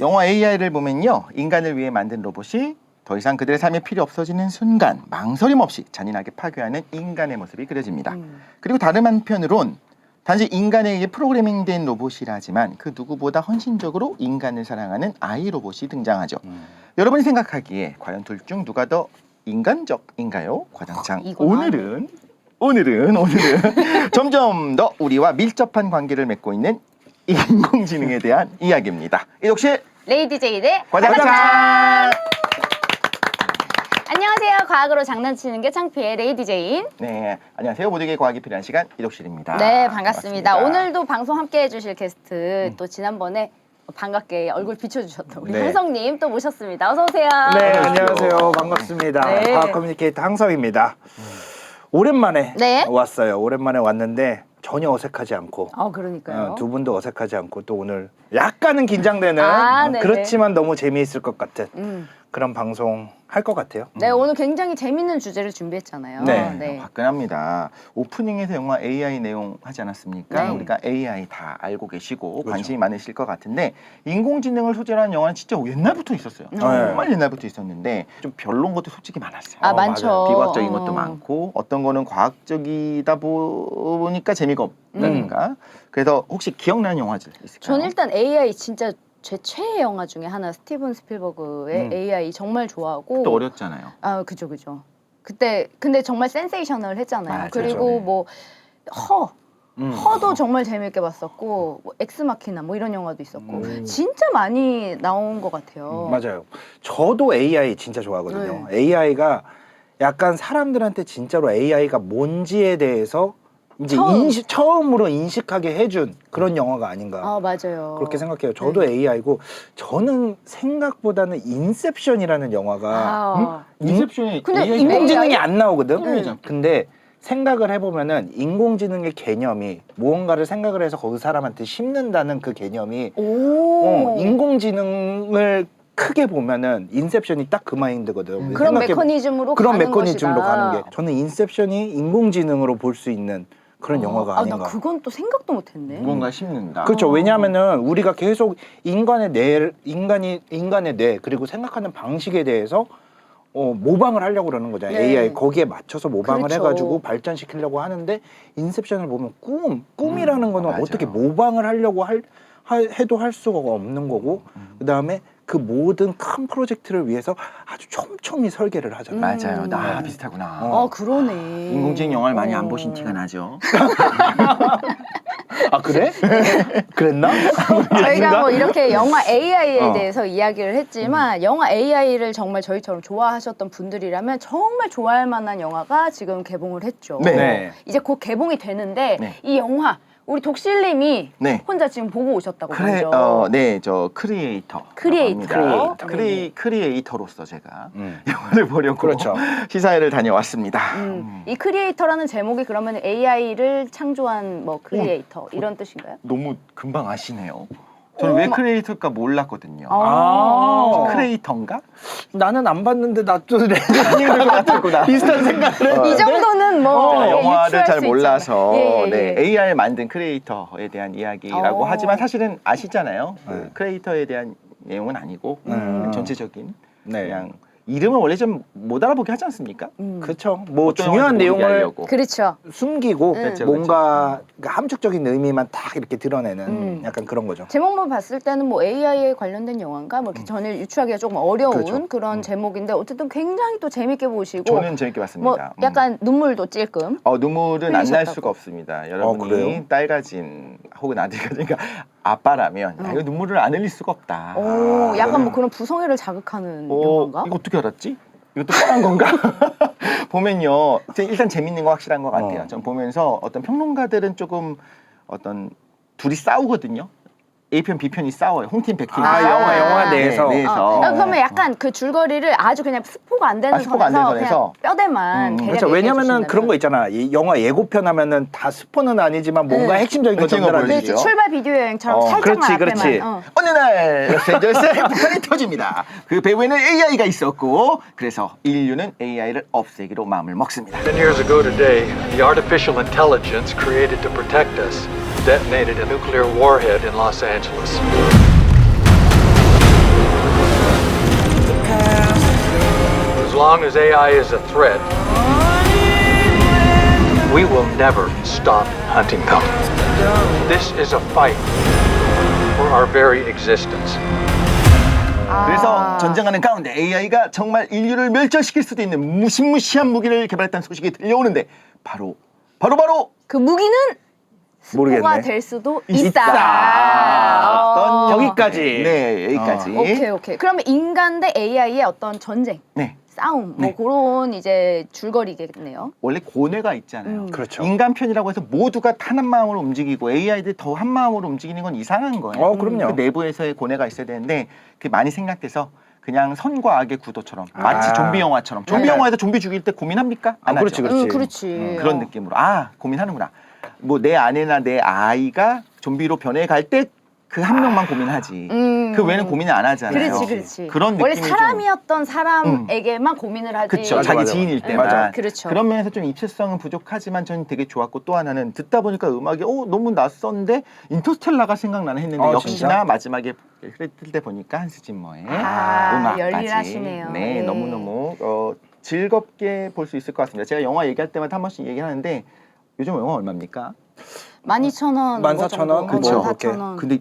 영화 AI를 보면요, 인간을 위해 만든 로봇이 더 이상 그들의 삶이 필요 없어지는 순간 망설임 없이 잔인하게 파괴하는 인간의 모습이 그려집니다. 그리고 다른 한편으론 단지 인간에 의해 프로그래밍된 로봇이라지만 그 누구보다 헌신적으로 인간을 사랑하는 아이 로봇이 등장하죠. 여러분이 생각하기에 과연 둘 중 누가 더 인간적인가요? 과장창. 오늘은 점점 더 우리와 밀접한 관계를 맺고 있는 인공지능에 대한 이야기입니다. 이독실 레이디 제이의 과장창. 안녕하세요. 과학으로 장난치는 게 창피해 레이디 제인. 네, 안녕하세요. 모두에게 과학이 필요한 시간 이독실입니다. 네, 반갑습니다. 오늘도 방송 함께 해주실 게스트 또 지난번에 반갑게 얼굴 비춰주셨던 우리 항성님 또 모셨습니다. 어서 오세요. 네, 안녕하세요. 반갑습니다. 네. 과학 커뮤니케이터 항성입니다. 오랜만에 왔어요. 오랜만에 왔는데 전혀 어색하지 않고 그러니까요. 두 분도 어색하지 않고 또 오늘 약간은 긴장되는 그렇지만 너무 재미있을 것 같은 그런 방송 할 것 같아요. 네, 오늘 굉장히 재밌는 주제를 준비했잖아요. 네, 화끈합니다. 오프닝에서 영화 AI 내용 하지 않았습니까? 네. 우리가 AI 다 알고 계시고 관심이 많으실 것 같은데 인공지능을 소재로 한 영화는 진짜 옛날부터 있었어요. 정말 옛날부터 있었는데 좀 별론 것도 솔직히 많았어요. 많죠. 비과학적인 것도 많고 어떤 거는 과학적이다 보니까 재미가 없다든가. 그래서 혹시 기억나는 영화들 있을까요? 저는 일단 AI 진짜 제 최애 영화 중에 하나 스티븐 스필버그의 AI 정말 좋아하고. 또 어렸잖아요. 그죠. 그때 근데 정말 센세이셔널 했잖아요. 맞아요. 그리고 뭐 허도 정말 재밌게 봤었고 뭐 엑스마키나 뭐 이런 영화도 있었고 진짜 많이 나온 것 같아요. 맞아요. 저도 AI 진짜 좋아하거든요. AI가 약간 사람들한테 진짜로 AI가 뭔지에 대해서 이제 처음으로 인식하게 해준 그런 영화가 아닌가. 맞아요. 그렇게 생각해요. 저도 AI고 저는 생각보다는 인셉션이라는 영화가 인셉션이 인공지능이 안 나오거든. 근데 생각을 해보면은 인공지능의 개념이 무언가를 생각을 해서 거기 사람한테 심는다는 그 개념이 인공지능을 크게 보면은 인셉션이 딱 그 마인드거든. 그런 메커니즘으로 가는 것이다. 게 저는 인셉션이 인공지능으로 볼 수 있는 그런 영화가 아닌가. 나 그건 또 생각도 못했네. 무언가 심는다. 그렇죠. 왜냐하면은 우리가 계속 인간의 뇌 그리고 생각하는 방식에 대해서 모방을 하려고 그러는 거잖아요. AI 거기에 맞춰서 모방을 해가지고 발전시키려고 하는데 인셉션을 보면 꿈이라는 거는 어떻게 모방을 하려고 해도 할 수가 없는 거고 그 다음에 그 모든 큰 프로젝트를 위해서 아주 촘촘히 설계를 하잖아요. 맞아요. 나 비슷하구나. 그러네. 인공지능 영화를 많이 안 보신 티가 나죠. 그래? 그랬나? 저희가 뭐 이렇게 영화 AI에 대해서 이야기를 했지만 영화 AI를 정말 저희처럼 좋아하셨던 분들이라면 정말 좋아할 만한 영화가 지금 개봉을 했죠. 네. 이제 곧 개봉이 되는데 이 영화 우리 독실님이 혼자 지금 보고 오셨다고 하죠. 저 크리에이터. 크리에이터로서 제가 영화를 보려고 시사회를 다녀왔습니다. 이 크리에이터라는 제목이 그러면 AI를 창조한 뭐 크리에이터 이런 뜻인가요? 너무 금방 아시네요. 저는 왜 크리에이터일까 몰랐거든요. 크리에이터인가? 나는 안 봤는데 나도 레전드구나. 비슷한 생각을 이 정도는 뭐 영화를 잘 몰라서 예. AI를 만든 크리에이터에 대한 이야기라고 하지만 사실은 아시잖아요. 그 크리에이터에 대한 내용은 아니고 전체적인 그냥 이름을 원래 좀 못 알아보게 하지 않습니까? 그렇죠. 뭐 중요한 내용을 숨기고 뭔가 함축적인 의미만 딱 이렇게 드러내는 약간 그런 거죠. 제목만 봤을 때는 뭐 AI에 관련된 영화인가 뭐 이렇게 전혀 유추하기가 조금 어려운 그런 제목인데 어쨌든 굉장히 또 재밌게 보시고 저는 재밌게 봤습니다. 뭐 약간 눈물도 찔끔. 눈물은 안 날 수가 없습니다. 여러분이 딸 가진 혹은 아들 가진 그러니까 아빠라면 이거 눈물을 안 흘릴 수가 없다. 약간 뭐 그런 부성애를 자극하는 영화인가? 이거 어떻게 알았지? 이것도 뻔한 건가? 보면요, 일단 재밌는 거 확실한 것 같아요. 전 보면서 어떤 평론가들은 조금 어떤 둘이 싸우거든요. A편, B편이 싸워요. 홍팀, 백팀이 싸워요. 영화 내에서. 그러면 약간 그 줄거리를 아주 그냥 스포가 안 되는 선에서 그냥 뼈대만 그렇죠. 왜냐면은 그런 거 있잖아. 이 영화 예고편 하면은 다 스포는 아니지만 뭔가 핵심적인 거 전달하지. 출발 비디오 여행처럼 살짝만 앞에만. 어느 날 로스앤젤레스에 폭탄이 터집니다. 그 배후에는 AI가 있었고 그래서 인류는 AI를 없애기로 마음을 먹습니다. 10 years ago today, the artificial intelligence created to protect us detonated a nuclear warhead in Los Angeles. long as AI is a threat, we will never stop hunting them. This is a fight for our very existence. 그래서 전쟁하는 가운데 AI가 정말 인류를 멸절시킬 수도 있는 무시무시한 무기를 개발했다는 소식이 들려오는데 바로 그 무기는 스포가 모르겠네. 될 수도 있다. 있다. 어떤 여기까지. 네, 여기까지. 오케이. 그러면 인간 대 AI의 어떤 전쟁, 네. 싸움, 네. 뭐 그런 이제 줄거리겠네요. 원래 고뇌가 있잖아요. 그렇죠. 인간 편이라고 해서 모두가 탄 한 마음으로 움직이고 AI들이 더 한 마음으로 움직이는 건 이상한 거예요. 그럼요. 그 내부에서의 고뇌가 있어야 되는데 그게 많이 생략돼서 그냥 선과 악의 구도처럼 마치 좀비 영화처럼 좀비 네. 영화에서 좀비 죽일 때 고민합니까? 안 하죠. 그렇지, 그렇지. 그렇지. 그런 느낌으로 고민하는구나. 뭐 내 아내나 내 아이가 좀비로 변해갈 때 그 한 명만 고민하지. 그 외에는 고민을 안 하잖아요. 그렇지. 그런 느낌이 원래 사람이었던 사람에게만 고민을 하지. 그렇죠. 맞아, 자기 맞아. 지인일 맞아. 때만. 맞아. 그렇죠. 그런 면에서 좀 입체성은 부족하지만 저는 되게 좋았고 또 하나는 듣다 보니까 음악이 너무 낯선데 인터스텔라가 생각나는 했는데 역시나 진짜? 마지막에 흐릿을 때 보니까 한스 짐머의 아, 음악까지 열일하시네요. 네, 네. 너무너무 즐겁게 볼 수 있을 것 같습니다. 제가 영화 얘기할 때마다 한 번씩 얘기하는데 요즘 영화 얼마입니까? 12,000원. 14,000원? 그쵸. 14,000원. 근데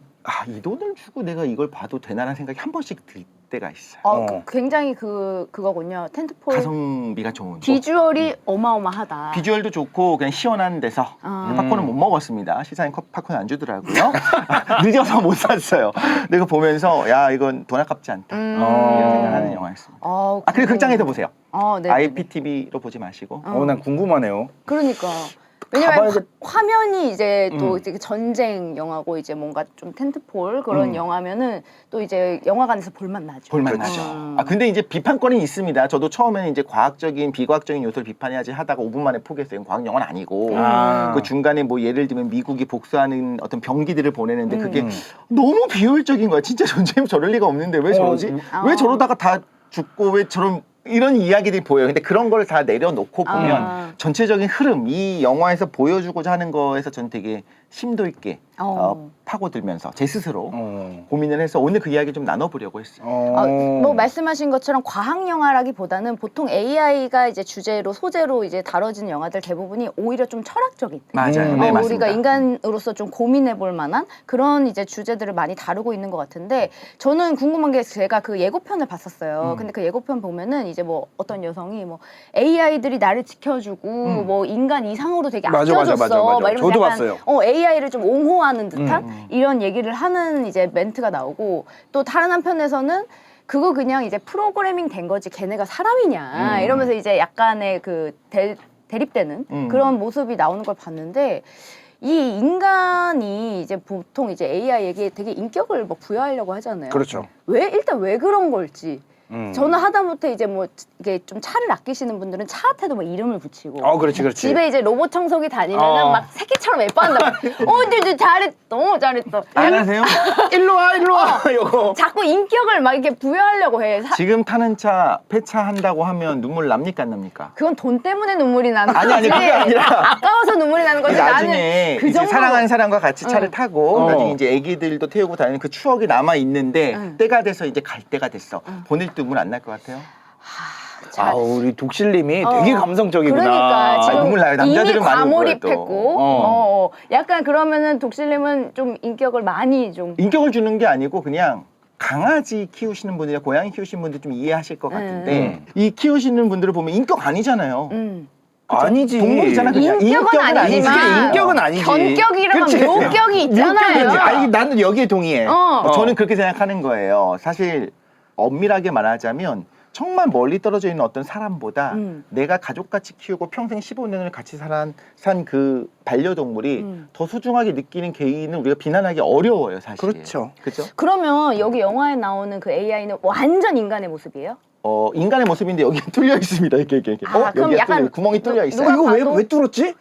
이 돈을 주고 내가 이걸 봐도 되나라는 생각이 한 번씩 들 때가 있어요. 굉장히 그거군요. 텐트폴 가성비가 좋은 비주얼이 어마어마하다. 비주얼도 좋고 그냥 시원한 데서 팝콘은 못 먹었습니다. 시사인 팝콘 안 주더라고요. 늦어서 못 샀어요. 내가 보면서 야 이건 돈 아깝지 않다 이런 생각하는 영화였습니다. 그리고 극장에서 보세요. 네. IPTV로 보지 마시고. 난 궁금하네요. 그러니까. 왜냐면 가봐야겠- 화면이 이제 또 이제 전쟁 영화고 이제 뭔가 좀 텐트폴 그런 영화면은 또 이제 영화관에서 볼맛 나죠. 볼만 그렇죠. 나죠. 근데 이제 비판권이 있습니다. 저도 처음에는 이제 과학적인 비과학적인 요소를 비판해야지 하다가 5분 만에 포기했어요. 이건 과학 영화는 아니고 그 중간에 뭐 예를 들면 미국이 복수하는 어떤 병기들을 보내는데 그게 너무 비효율적인 거야. 진짜 전쟁이 저럴 리가 없는데 왜 저러지? 왜 저러다가 다 죽고 왜 저런 이런 이야기들이 보여요. 근데 그런 걸 다 내려놓고 보면 전체적인 흐름, 이 영화에서 보여주고자 하는 거에서 전 되게 심도 있게 파고들면서 제 스스로 고민을 해서 오늘 그 이야기 좀 나눠보려고 했어요. 뭐 말씀하신 것처럼 과학 영화라기보다는 보통 AI가 이제 주제로 소재로 이제 다뤄진 영화들 대부분이 오히려 좀 철학적인. 맞아요. 네, 맞습니다. 우리가 인간으로서 좀 고민해볼 만한 그런 이제 주제들을 많이 다루고 있는 것 같은데 저는 궁금한 게 제가 그 예고편을 봤었어요. 근데 그 예고편 보면은 이제 뭐 어떤 여성이 뭐 AI들이 나를 지켜주고 뭐 인간 이상으로 되게 맞아, 맞아, 아껴줬어. 맞아, 맞아. 막 이러면서 저도 약간 봤어요. AI를 좀 옹호하는 듯한 이런 얘기를 하는 이제 멘트가 나오고 또 다른 한편에서는 그거 그냥 이제 프로그래밍 된 거지 걔네가 사람이냐 이러면서 이제 약간의 그 대립되는 그런 모습이 나오는 걸 봤는데 이 인간이 이제 보통 이제 AI에게 되게 인격을 뭐 부여하려고 하잖아요. 그렇죠. 일단 왜 그런 걸지. 저는 하다못해 이제 뭐 이게 좀 차를 아끼시는 분들은 차한테도 뭐 이름을 붙이고 그렇지. 집에 이제 로봇 청소기 다니면은 막 새끼처럼 예뻐한다. 근데 잘했어, 너무 잘했어. 안 하세요? 일로 와. 이거. 자꾸 인격을 막 이렇게 부여하려고 해. 지금 타는 차 폐차한다고 하면 눈물 납니까 안 납니까? 그건 돈 때문에 눈물이 나는 거지. 아니, 그게 아니라. 아까워서 눈물이 나는 거지. 나중에 나는 그 이제 정도로. 사랑하는 사람과 같이 차를 타고 어. 나중에 이제 애기들도 태우고 다니는 그 추억이 남아 있는데 때가 돼서 이제 갈 때가 됐어. 보낼 때 눈물 안 날 것 같아요? 우리 독실님이 되게 감성적이구나. 그러니까 지금 눈물 나요. 남자들은 이미 많이 과몰입했고 약간 그러면은 독실님은 좀 인격을 많이 좀 인격을 주는 게 아니고 그냥 강아지 키우시는 분이나 고양이 키우시는 분들 좀 이해하실 것 같은데 이 키우시는 분들을 보면 인격 아니잖아요. 아니지. 동물이잖아 그냥. 인격은 아니지만 그게 인격은 아니지. 견격이랑 그치. 묘격이 있잖아요. 묘격이지. 아니 나는 여기에 동의해. 어. 저는 그렇게 생각하는 거예요. 사실 엄밀하게 말하자면 정말 멀리 떨어져 있는 어떤 사람보다 내가 가족같이 키우고 평생 15년을 같이 산 그 반려동물이 더 소중하게 느끼는 개인은 우리가 비난하기 어려워요, 사실. 그렇죠. 그렇죠? 그러면 여기 영화에 나오는 그 AI는 완전 인간의 모습이에요? 인간의 모습인데 여기 뚫려 있습니다. 이렇게. 그럼 여기가 약간 뚫려, 구멍이 뚫려 있어요. 누가 이거 봐도- 왜 뚫었지?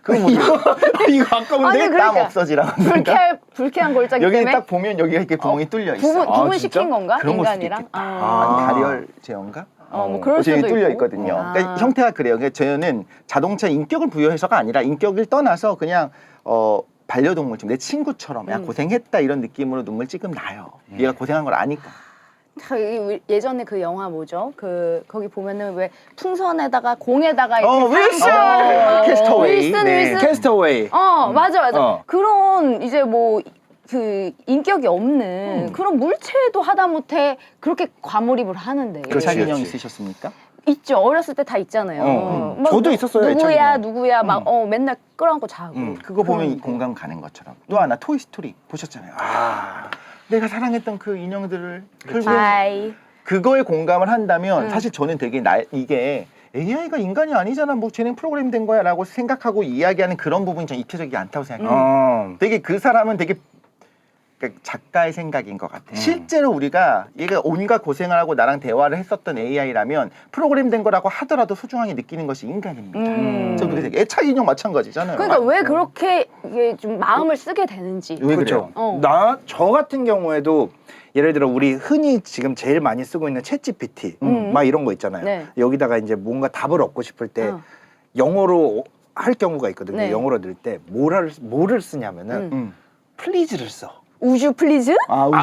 이거 아까운데 아니, 땀 그러니까. 없어지라고. 불쾌한 골짜기 여기 때문에 딱 보면 여기가 이렇게 구멍이 뚫려 있어. 구분 진짜? 시킨 건가? 그런 걸 수도 인간이랑? 있겠다. 아니 다리열 제어인가? 뭐 그럴 저기 수도 뚫려 있고. 있거든요. 그러니까 형태가 그래요. 그러니까 저는 자동차 인격을 부여해서가 아니라 인격을 떠나서 그냥 반려동물 좀 내 친구처럼 야 고생했다 이런 느낌으로 눈물 찔끔 나요. 얘가 고생한 걸 아니까. 예전에 그 영화 뭐죠? 그 거기 보면은 왜 풍선에다가 공에다가 윌슨! 캐스터웨이. 윌슨 네. 윌슨. 캐스터웨이. 맞아. 그런 이제 뭐 그 인격이 없는 그런 물체도 하다못해 그렇게 과몰입을 하는데. 그렇지. 애착 인형 있으셨습니까? 있죠. 어렸을 때 다 있잖아요. 막 저도 있었어요, 누구야 애착 누구야 막 맨날 끌어안고 자고. 그거 보면 그런데. 공감 가는 것처럼. 또 하나 토이스토리 보셨잖아요. 내가 사랑했던 그 인형들을 결국 아이. 그거에 공감을 한다면 사실 저는 되게 이게 AI가 인간이 아니잖아, 뭐 쟤는 프로그램 된 거야 라고 생각하고 이야기하는 그런 부분이 전 입체적이지 않다고 생각해요. 되게 그 사람은 되게 그러니까 작가의 생각인 것 같아. 실제로 우리가 얘가 온갖 고생을 하고 나랑 대화를 했었던 AI라면 프로그램 된 거라고 하더라도 소중하게 느끼는 것이 인간입니다. 저도 그래서 애착 인형 마찬가지잖아요. 그러니까 왜 그렇게 이게 좀 마음을 쓰게 되는지. 왜 그렇죠. 그래요? 저 같은 경우에도 예를 들어 우리 흔히 지금 제일 많이 쓰고 있는 챗GPT 막 이런 거 있잖아요. 네. 여기다가 이제 뭔가 답을 얻고 싶을 때 영어로 할 경우가 있거든요. 네. 영어로 넣을 때 뭐를 쓰냐면은 플리즈를 써. 우주 플리즈?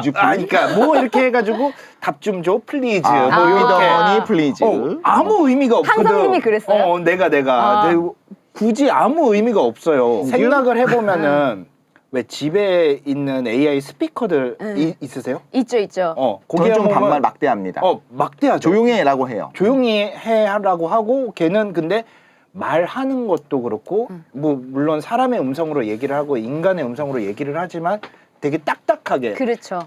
우주 그러니까 뭐 이렇게 해가지고 답 좀 줘 플리즈 뭐 요이더니 플리즈. 아무 의미가 없거든. 한성님이 그랬어요? 내가 굳이 아무 의미가 없어요. 생각을 해보면은 왜 집에 있는 AI 스피커들 있으세요? 있죠. 거기 좀 반말 막대합니다. 막대하죠. 조용히 해라고 해요. 조용히 해 하라고 하고 걔는 근데 말하는 것도 그렇고 뭐 물론 사람의 음성으로 얘기를 하고 인간의 음성으로 얘기를 하지만 되게 딱딱하게 그렇죠.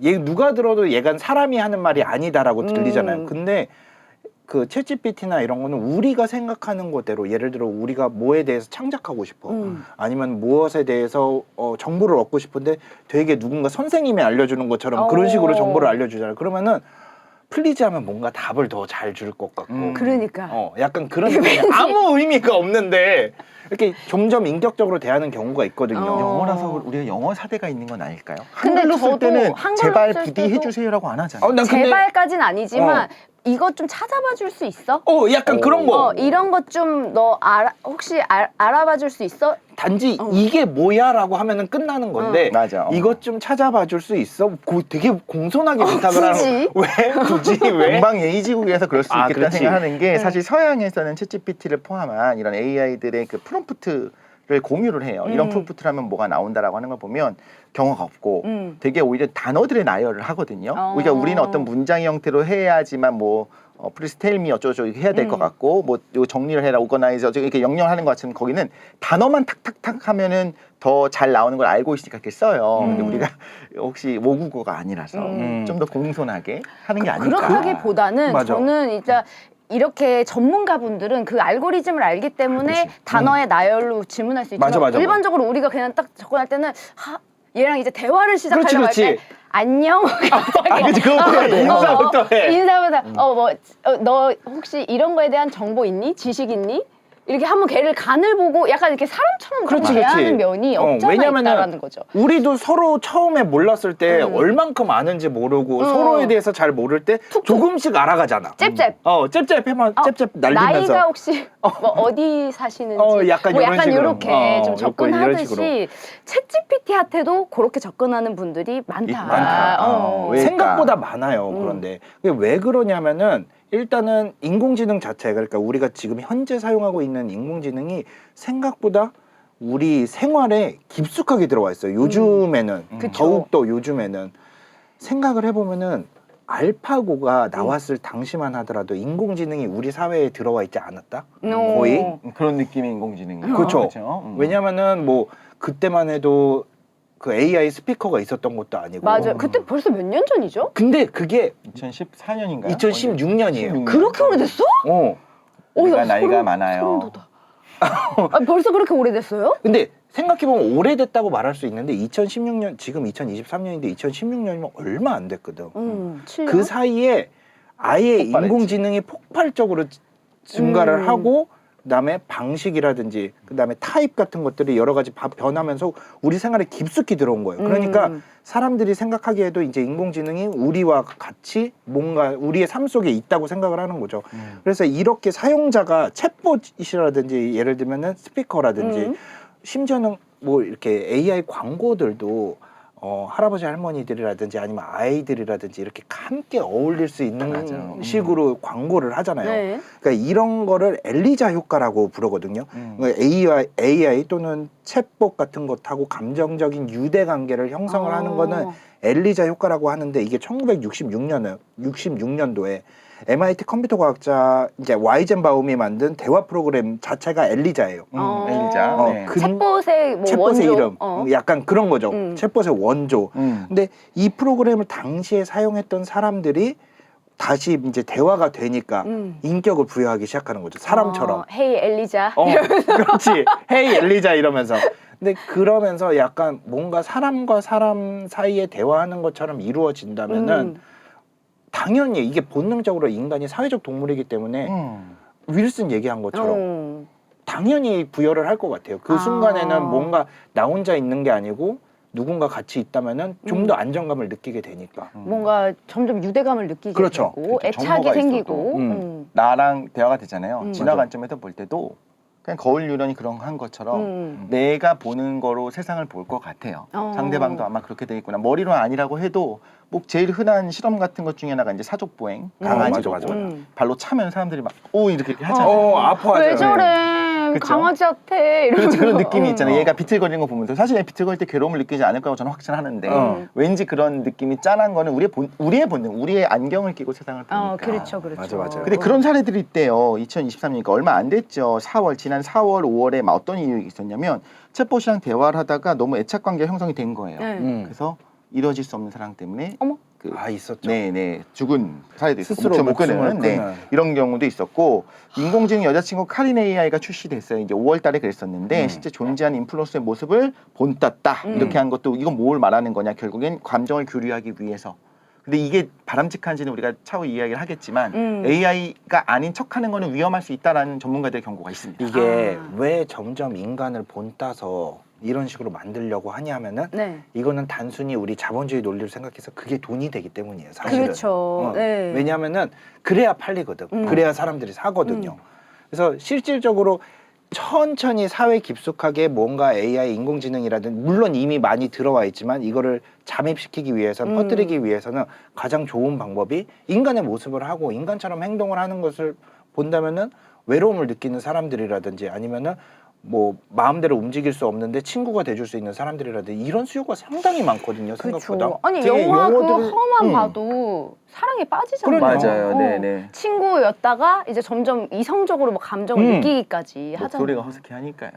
얘 누가 들어도 얘가 사람이 하는 말이 아니다라고 들리잖아요. 근데 그 챗GPT나 이런 거는 우리가 생각하는 거대로 예를 들어 우리가 뭐에 대해서 창작하고 싶어 아니면 무엇에 대해서 정보를 얻고 싶은데 되게 누군가 선생님이 알려주는 것처럼 그런 식으로 정보를 알려주잖아요. 그러면은 플리즈 하면 뭔가 답을 더 잘 줄 것 같고 그러니까. 약간 그런 느낌이 아무 의미가 없는데 이렇게 점점 인격적으로 대하는 경우가 있거든요. 영어라서 우리가 영어 사대가 있는 건 아닐까요? 근데 한글로 쓸 저도 때는 한글로 제발 쓸 부디 때도 해주세요라고 안 하잖아요. 난 근데 제발까지는 아니지만 이것 좀 찾아봐 줄 수 있어? 약간 그런 거. 이런 것 좀 너 혹시 알아봐 줄 수 있어? 단지 이게 뭐야라고 하면은 끝나는 건데 맞아. 이것 좀 찾아봐 줄 수 있어? 되게 공손하게 부탁을 하는 거. 왜? 굳이 왜? 동방예의지국에서 그럴 수 있겠다 그렇지. 생각하는 게 사실 서양에서는 챗GPT를 포함한 이런 AI들의 그 프롬프트를 공유를 해요. 이런 프롬프트를 하면 뭐가 나온다라고 하는 걸 보면 경어가 없고 되게 오히려 단어들의 나열을 하거든요. 그러니까 우리는 어떤 문장의 형태로 해야지만 뭐 please tell me 어쩌고 해야 될 것 같고 뭐 요 정리를 해라 organize 어쩌고 이렇게 명령하는 것 같으면 거기는 단어만 탁탁탁 하면은 더 잘 나오는 걸 알고 있으니까 이렇게 써요. 근데 우리가 혹시 모국어가 아니라서 좀 더 공손하게 하는 게 아닐까. 그렇게 하기보다는 맞아. 저는 진짜 이렇게 전문가분들은 그 알고리즘을 알기 때문에 단어의 나열로 질문할 수 있지만 맞아. 일반적으로 우리가 그냥 딱 접근할 때는 얘랑 이제 대화를 시작하려고 할 때 그렇지. 안녕. 그치, 그거부터 해. 인사부터 해. 인사보다 너 혹시 이런 거에 대한 정보 있니? 지식 있니? 이렇게 한번 걔를 간을 보고 약간 이렇게 사람처럼 그렇지, 대하는 그렇지. 면이 없잖아 왜냐면은 있다라는 거죠. 우리도 서로 처음에 몰랐을 때 얼만큼 아는지 모르고 서로에 대해서 잘 모를 때 조금씩 알아가잖아. 잽잽. 잽잽 해만 잽잽 날리면서. 나이가 혹시 뭐 어디 사시는지 약간 뭐 이런 약간 식으로. 이렇게 좀 이런 식으로. 접근하듯이 챗GPT한테도 그렇게 접근하는 분들이 많다. 많다. 왜일까? 생각보다 많아요. 그런데 그게 왜 그러냐면은 일단은 인공지능 자체가 그러니까 우리가 지금 현재 사용하고 있는 인공지능이 생각보다 우리 생활에 깊숙하게 들어와 있어요. 요즘에는 그쵸. 더욱더 요즘에는 생각을 해보면은 알파고가 나왔을 당시만 하더라도 인공지능이 우리 사회에 들어와 있지 않았다? 거의? 그런 느낌의 인공지능이요. 그렇죠. 그렇죠. 왜냐면은 뭐 그때만 해도 그 AI 스피커가 있었던 것도 아니고. 맞아요. 그때 벌써 몇 년 전이죠? 근데 그게 2014년인가요? 2016년이에요. 그렇게 오래됐어? 우리가 야, 나이가 소름 많아요. 돋아. 벌써 그렇게 오래됐어요? 근데 생각해보면 오래됐다고 말할 수 있는데 2016년 지금 2023년인데 2016년이면 얼마 안 됐거든. 7년? 그 사이에 아예 폭발했지. 인공지능이 폭발적으로 증가를 하고 그다음에 방식이라든지 그다음에 타입 같은 것들이 여러 가지 변하면서 우리 생활에 깊숙이 들어온 거예요. 그러니까 사람들이 생각하기에도 이제 인공지능이 우리와 같이 뭔가 우리의 삶 속에 있다고 생각을 하는 거죠. 그래서 이렇게 사용자가 챗봇이라든지 예를 들면은 스피커라든지 심지어는 뭐 이렇게 AI 광고들도 할아버지 할머니들이라든지 아니면 아이들이라든지 이렇게 함께 어울릴 수 있는 맞아요. 식으로 광고를 하잖아요. 네. 그러니까 이런 거를 엘리자 효과라고 부르거든요. 그러니까 AI 또는 챗봇 같은 것하고 감정적인 유대 관계를 형성을 하는 거는 엘리자 효과라고 하는데 이게 1966년도에 MIT 컴퓨터 과학자 이제 와이젠바움이 만든 대화 프로그램 자체가 엘리자예요. 엘리자. 네. 챗봇의 뭐 챗봇의 원조. 이름, 약간 그런 거죠. 챗봇의 원조. 근데 이 프로그램을 당시에 사용했던 사람들이 다시 이제 대화가 되니까 인격을 부여하기 시작하는 거죠. 사람처럼. 헤이 엘리자. 그렇지. 헤이 엘리자 이러면서. 근데 그러면서 약간 뭔가 사람과 사람 사이에 대화하는 것처럼 이루어진다면은 당연히 이게 본능적으로 인간이 사회적 동물이기 때문에 윌슨 얘기한 것처럼 당연히 부여를 할 것 같아요. 그 순간에는 뭔가 나 혼자 있는 게 아니고 누군가 같이 있다면은 좀 더 안정감을 느끼게 되니까. 뭔가 점점 유대감을 느끼게 그렇죠. 되고 그렇죠. 애착이 정보가 생기고. 있어도. 나랑 대화가 되잖아요. 진화 맞아. 관점에서 볼 때도 그냥 거울 유런이 그런 한 것처럼 내가 보는 거로 세상을 볼 것 같아요. 상대방도 아마 그렇게 되겠구나. 머리로 아니라고 해도 뭐 제일 흔한 실험 같은 것 중에 하나가 이제 사족 보행, 강아지 맞아. 발로 차면 사람들이 막 오 이렇게 하잖아요. 아파하죠. 왜 저래? 그쵸? 강아지한테 이런 그렇지, 그런 느낌이 있잖아요. 얘가 비틀거리는 거 보면서 사실 얘 비틀거릴 때 괴로움을 느끼지 않을 거라고 저는 확신하는데 왠지 그런 느낌이 짠한 거는 우리의 본능, 우리의 안경을 끼고 세상을 보니까. 그렇죠. 맞아. 근데 그런 사례들이 있대요. 2023년이니까 얼마 안 됐죠. 지난 4월, 5월에 막 어떤 일이 있었냐면 챗봇이랑 대화를 하다가 너무 애착 관계가 형성이 된 거예요. 그래서 이루어질 수 없는 사랑 때문에 어머. 있었죠. 네네 죽은 사례도 있었고 스스로 목숨을 끊는 이런 경우도 있었고 인공지능 여자친구 카린 AI가 출시됐어요. 이제 5월달에 그랬었는데 실제 존재하는 인플루언서의 모습을 본땄다 이렇게 한 것도 이건 뭘 말하는 거냐 결국엔 감정을 교류하기 위해서. 근데 이게 바람직한지는 우리가 차후 이야기를 하겠지만 AI가 아닌 척하는 거는 위험할 수 있다라는 전문가들의 경고가 있습니다. 이게 왜 점점 인간을 본따서 이런 식으로 만들려고 하냐면은 이거는 단순히 우리 자본주의 논리를 생각해서 그게 돈이 되기 때문이에요. 사실은. 그렇죠. 네. 왜냐하면은 그래야 팔리거든. 그래야 사람들이 사거든요. 그래서 실질적으로 천천히 사회 깊숙하게 뭔가 AI 인공지능이라든 물론 이미 많이 들어와 있지만 이거를 잠입시키기 위해서는 퍼뜨리기 위해서는 가장 좋은 방법이 인간의 모습을 하고 인간처럼 행동을 하는 것을 본다면은 외로움을 느끼는 사람들이라든지 아니면은 뭐 마음대로 움직일 수 없는데 친구가 돼줄 수 있는 사람들이라든지 이런 수요가 상당히 많거든요. 생각보다. 그렇죠. 아니 되게 영화 그 용어들을- 허만 봐도 사랑에 빠지잖아요. 맞아요. 네네. 친구였다가 이제 점점 이성적으로 뭐 감정을 느끼기까지 하잖아요. 목소리가 허스키하니까요.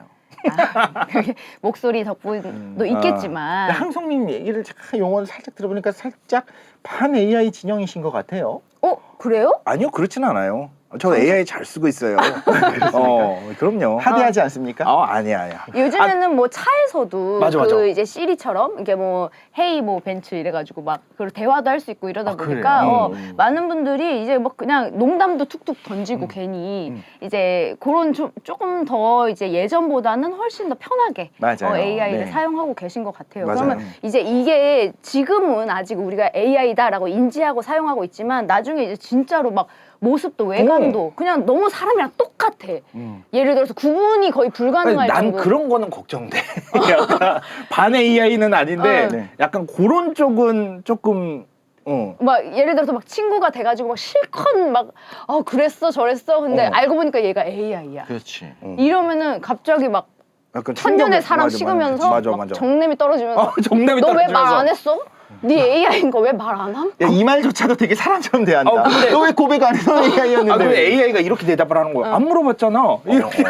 목소리 덕분도 있겠지만. 근데 항성님 얘기를 잠깐 용어를 살짝 들어보니까 살짝 반 AI 진영이신 것 같아요. 그래요? 아니요, 그렇진 않아요. 저 AI 잘 쓰고 있어요. 그럼요. 하대하지 않습니까? 아니야. 요즘에는 뭐 차에서도 맞아. 이제 시리처럼 이게 뭐 헤이 뭐 벤츠 이래가지고 막 그 대화도 할 수 있고 이러다 보니까 그래요? 많은 분들이 이제 뭐 그냥 농담도 툭툭 던지고 괜히 이제 그런 조금 더 이제 예전보다는 훨씬 더 편하게 맞아요. AI를 네. 사용하고 계신 것 같아요. 맞아요. 그러면 이제 이게 지금은 아직 우리가 AI다라고 인지하고 사용하고 있지만 나중에 이제 진짜로 막 모습도 외관도 그냥 너무 사람이랑 똑같아. 예를 들어서 구분이 거의 불가능할 난 정도. 그런 거는 걱정돼. 약간 반 AI는 아닌데 네. 약간 그런 쪽은 조금 막 예를 들어서 막 친구가 돼가지고 막 실컷 막 그랬어 저랬어 근데 알고 보니까 얘가 AI야. 그렇지. 이러면은 갑자기 막 약간 천년의 사랑 맞아, 식으면서 맞아. 막 정냄이 떨어지면서 정답이 너 왜 말 떨어지면서. 안 했어? 네 AI인 거 왜 말 안 함? 이 말조차도 되게 사람처럼 대한다. 근데- 너 왜 고백 안 해서 AI였는데? 근데 AI가 이렇게 대답을 하는 거야. 안 물어봤잖아. 이렇게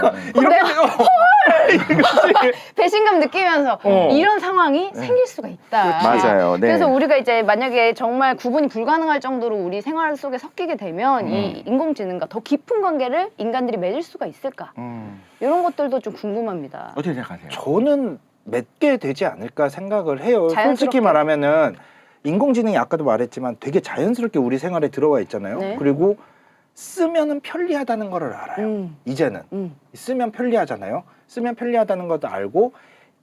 배신감 느끼면서 이런 상황이 생길 수가 있다. 맞아요. 네. 그래서 우리가 이제 만약에 정말 구분이 불가능할 정도로 우리 생활 속에 섞이게 되면 이 인공지능과 더 깊은 관계를 인간들이 맺을 수가 있을까? 이런 것들도 좀 궁금합니다. 어떻게 생각하세요? 저는 맺게 되지 않을까 생각을 해요. 자연스럽게. 솔직히 말하면은 인공지능이 아까도 말했지만 되게 자연스럽게 우리 생활에 들어와 있잖아요. 네. 그리고 쓰면은 편리하다는 거를 알아요. 이제는 쓰면 편리하잖아요. 쓰면 편리하다는 것도 알고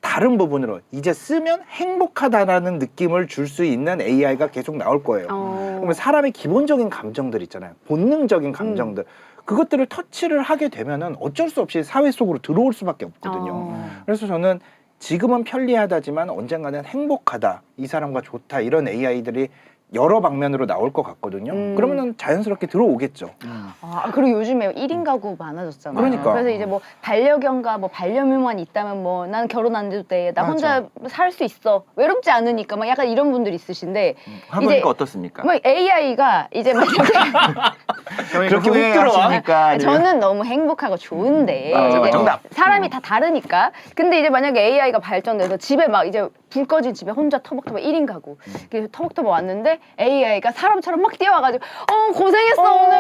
다른 부분으로 이제 쓰면 행복하다라는 느낌을 줄 수 있는 AI가 계속 나올 거예요. 그러면 사람의 기본적인 감정들 있잖아요. 본능적인 감정들. 그것들을 터치를 하게 되면은 어쩔 수 없이 사회 속으로 들어올 수밖에 없거든요. 그래서 저는 지금은 편리하다지만 언젠가는 행복하다, 이 사람과 좋다, 이런 AI들이 여러 방면으로 나올 것 같거든요. 그러면은 자연스럽게 들어오겠죠. 아, 그리고 요즘에 1인 가구 많아졌잖아요. 그러니까. 그래서 이제 뭐 반려견과 뭐 반려묘만 있다면 뭐 나는 결혼 안 해도 돼. 나 혼자 살 수 있어. 외롭지 않으니까 막 약간 이런 분들이 있으신데 해보니까 어떻습니까? 뭐 AI가 이제 막 그렇게 후회하십니까? 저는 너무 행복하고 좋은데 이제 정답. 사람이 다 다르니까. 근데 이제 만약에 AI가 발전돼서 집에 막 이제 불 꺼진 집에 혼자 터벅터벅 1인 가구 이렇게 터벅터벅 왔는데 AI가 사람처럼 막 뛰어와가지고 고생했어 오늘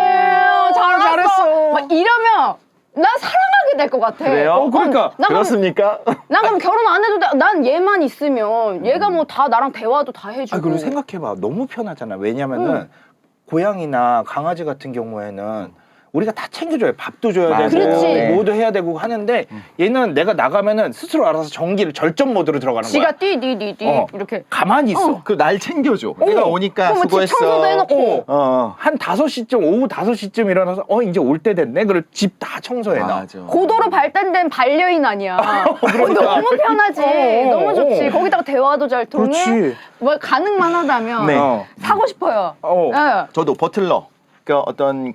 잘했어 막 이러면 난 사랑하게 될 것 같아. 그래요? 그러니까. 난 그렇습니까? 그럼 결혼 안 해도 돼. 난 얘만 있으면 얘가 뭐 다 나랑 대화도 다 해주고. 그리고 생각해봐, 너무 편하잖아. 왜냐면은 고양이나 강아지 같은 경우에는 우리가 다 챙겨줘요. 밥도 줘야 맞아요. 되고 그렇지. 뭐도 해야 되고 하는데 얘는 내가 나가면은 스스로 알아서 전기를 절전 모드로 들어가는 지가 거야. 뛰 이렇게. 가만히 있어. 그 날 챙겨줘. 내가 오니까 그러면 집 수고했어. 청소도 해놓고. 한 5시쯤, 오후 5시쯤 일어나서 이제 올 때 됐네. 그걸 집 다 청소해놔. 맞아. 고도로 발달된 반려인 아니야. 너무 편하지. 너무 좋지. 거기다가 대화도 잘 통해. 그렇지. 뭐 가능만 하다면 네. 사고 싶어요. 예. 저도 버틀러, 그 어떤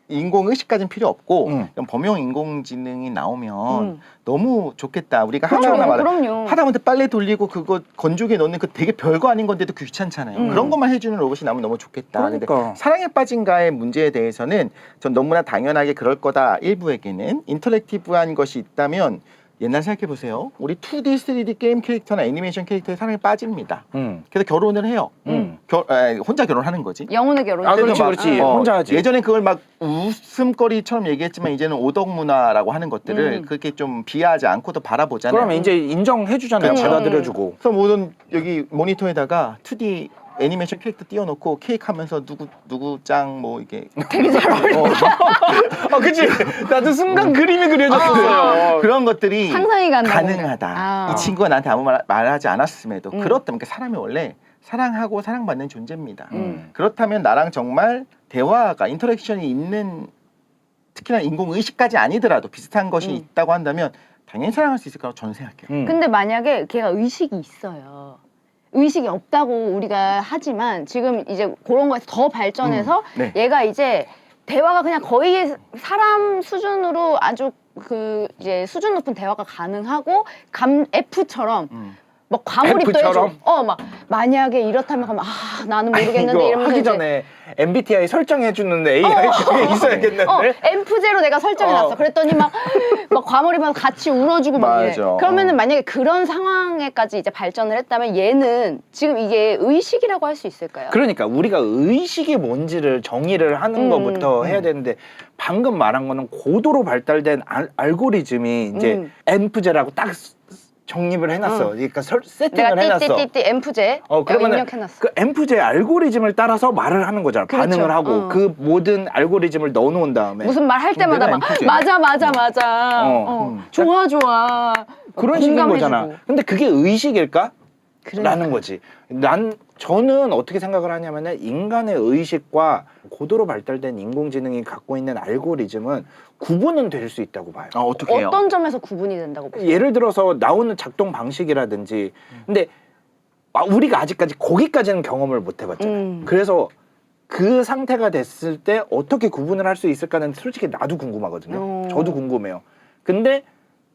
인공 의식까지는 필요 없고 이런 범용 인공지능이 나오면 너무 좋겠다. 우리가 하나하나 그럼요. 하다못해 빨래 돌리고 그거 건조기에 넣는 그 되게 별거 아닌 건데도 귀찮잖아요. 그런 것만 해주는 로봇이 나오면 너무 좋겠다. 근데 그러니까. 사랑에 빠진가의 문제에 대해서는 전 너무나 당연하게 그럴 거다. 일부에게는 인터랙티브한 것이 있다면 옛날 생각해 보세요. 우리 2D, 3D 게임 캐릭터나 애니메이션 캐릭터에 사랑에 빠집니다. 그래서 결혼을 해요. 혼자 결혼하는 거지. 영혼의 결혼. 아, 그렇지, 막, 그렇지. 혼자 하지. 예전에 그걸 막 웃음거리처럼 얘기했지만 이제는 오덕 문화라고 하는 것들을 그렇게 좀 비하하지 않고도 바라보잖아요. 그러면 이제 인정해주잖아요. 그렇죠. 받아들여주고. 그래서 모든 여기 모니터에다가 2D 애니메이션 캐릭터 띄워놓고 케이크 하면서 누구 짱 뭐 이게 되게 잘 어울린다. 그치. 나도 순간 그림이 그려졌어요. 그런 것들이 상상이 간다고. 가능하다. 이 친구가 나한테 아무 말하지 않았음에도 그렇다면 그러니까 사람이 원래 사랑하고 사랑받는 존재입니다. 그렇다면 나랑 정말 대화가 인터랙션이 있는, 특히나 인공의식까지 아니더라도 비슷한 것이 있다고 한다면 당연히 사랑할 수 있을 거라고 저는 생각해요. 근데 만약에 걔가 의식이 있어요. 의식이 없다고 우리가 하지만 지금 이제 그런 거에서 더 발전해서 네. 얘가 이제 대화가 그냥 거의 사람 수준으로 아주 그 이제 수준 높은 대화가 가능하고 F처럼 막 과몰입도 F처럼? 해줘. 막 만약에 이렇다면 그러면 나는 모르겠는데 이거 이러면서 하기 이제 전에 MBTI 설정해주는 AI 그게 있어야겠는데. F제로 내가 설정해놨어. 그랬더니 막 과몰입하면서 같이 울어주고 막 이래. 맞아. 그러면은 만약에 그런 상황에까지 이제 발전을 했다면 얘는 지금 이게 의식이라고 할 수 있을까요? 그러니까 우리가 의식이 뭔지를 정의를 하는 것부터 해야 되는데 방금 말한 거는 고도로 발달된 알고리즘이 이제 N프제라고 딱 정립을 해놨어. 그러니까 세팅을 내가 해놨어. 띠띠띠띠 M프제 그러면은 입력해놨어. 그 N프제 알고리즘을 따라서 말을 하는 거잖아. 그렇죠. 반응을 하고 그 모든 알고리즘을 넣어놓은 다음에 무슨 말 할 때마다 내가 막 M프제. 맞아. 좋아. 그런 식인 공감해주고. 거잖아. 근데 그게 의식일까? 그러니까. 라는 거지. 저는 어떻게 생각을 하냐면은 인간의 의식과 고도로 발달된 인공지능이 갖고 있는 알고리즘은 구분은 될 수 있다고 봐요. 어떻게 해요? 어떤 점에서 구분이 된다고 보세요? 예를 들어서 나오는 작동 방식이라든지 근데 우리가 아직까지 거기까지는 경험을 못 해봤잖아요. 그래서 그 상태가 됐을 때 어떻게 구분을 할 수 있을까는 솔직히 나도 궁금하거든요. 저도 궁금해요. 근데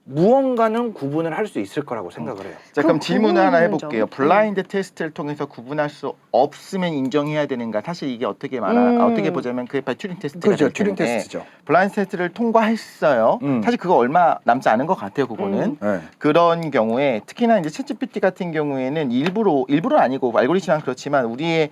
무언가는 구분을 할 수 있을 거라고 생각을 해요. 자, 그럼 질문을 하나 구분되는 해볼게요. 점. 블라인드 테스트를 통해서 구분할 수 없으면 인정해야 되는가? 사실 이게 어떻게 어떻게 보자면 그게 바로 튜링 테스트가 그렇죠. 될 튜링 텐데 테스트죠. 블라인드 테스트를 통과했어요. 사실 그거 얼마 남지 않은 것 같아요. 그거는 네. 그런 경우에 특히나 이제 챗GPT 같은 경우에는 일부러 아니고 알고리즘은 그렇지만 우리의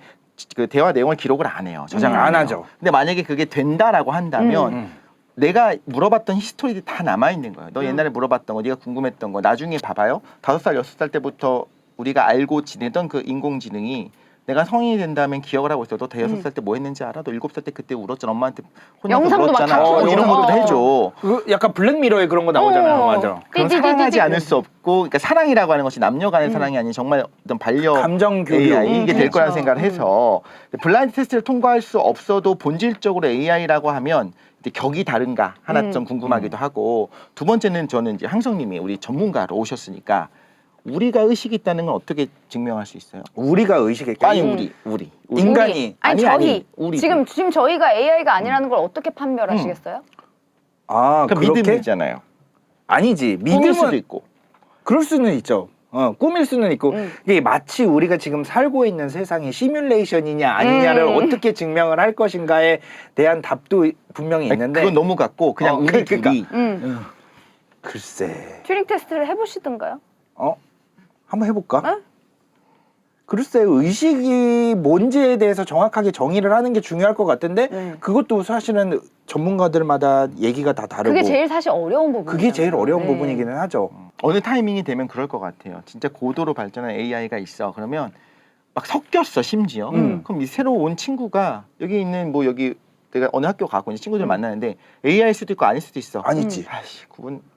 그 대화 내용을 기록을 안 해요. 저장을 안 해요. 하죠. 근데 만약에 그게 된다라고 한다면 내가 물어봤던 히스토리들이 다 남아있는 거예요. 너 옛날에 물어봤던 거, 네가 궁금했던 거 나중에 봐봐요. 5살, 6살 때부터 우리가 알고 지내던 그 인공지능이 내가 성인이 된다면 기억을 하고 있어. 너 대여섯 살 때 뭐 했는지 알아? 너 7살 때 그때 울었잖아. 엄마한테 혼나서 영상도 막 울었잖아. 다 이런 틀어줘. 것도 해줘. 그 약간 블랙미러에 그런 거 나오잖아요. 맞아. 그럼 사랑하지 않을 수 없고, 그러니까 사랑이라고 하는 것이 남녀 간의 사랑이 아닌 정말 어떤 반려 감정 교류. AI 이게 될 그렇죠. 거라는 생각을 해서 블라인드 테스트를 통과할 수 없어도 본질적으로 AI라고 하면 근데 격이 다른가 하나 좀 궁금하기도 하고 두 번째는 저는 이제 항성님이 우리 전문가로 오셨으니까 우리가 의식이 있다는 건 어떻게 증명할 수 있어요? 우리가 의식의 아니 우리 인간이 아니 저희 우리 지금 저희가 AI가 아니라는 걸 어떻게 판별하시겠어요? 아 그러니까 그렇게 믿음이잖아요. 아니지 믿을 수도 믿음은 있고. 그럴 수는 있죠. 꾸밀 수는 있고 음. 이게 마치 우리가 지금 살고 있는 세상이 시뮬레이션이냐 아니냐를 어떻게 증명을 할 것인가에 대한 답도 분명히 있는데 그건 너무 같고 그냥 우리 그러니까. 둘이 글쎄 튜링 테스트를 해보시든가요? 한번 해볼까? 어? 글쎄 의식이 뭔지에 대해서 정확하게 정의를 하는 게 중요할 것 같은데 네. 그것도 사실은 전문가들마다 얘기가 다 다르고 그게 제일 사실 어려운 부분. 그게 제일 어려운 부분이기는 하죠. 어느 타이밍이 되면 그럴 것 같아요. 진짜 고도로 발전한 AI가 있어. 그러면 막 섞였어 심지어. 그럼 이 새로 온 친구가 여기 있는 뭐 여기 내가 어느 학교 가고 이제 친구들 만나는데 AI일 수도 있고 아닐 수도 있어. 아니지. 아씨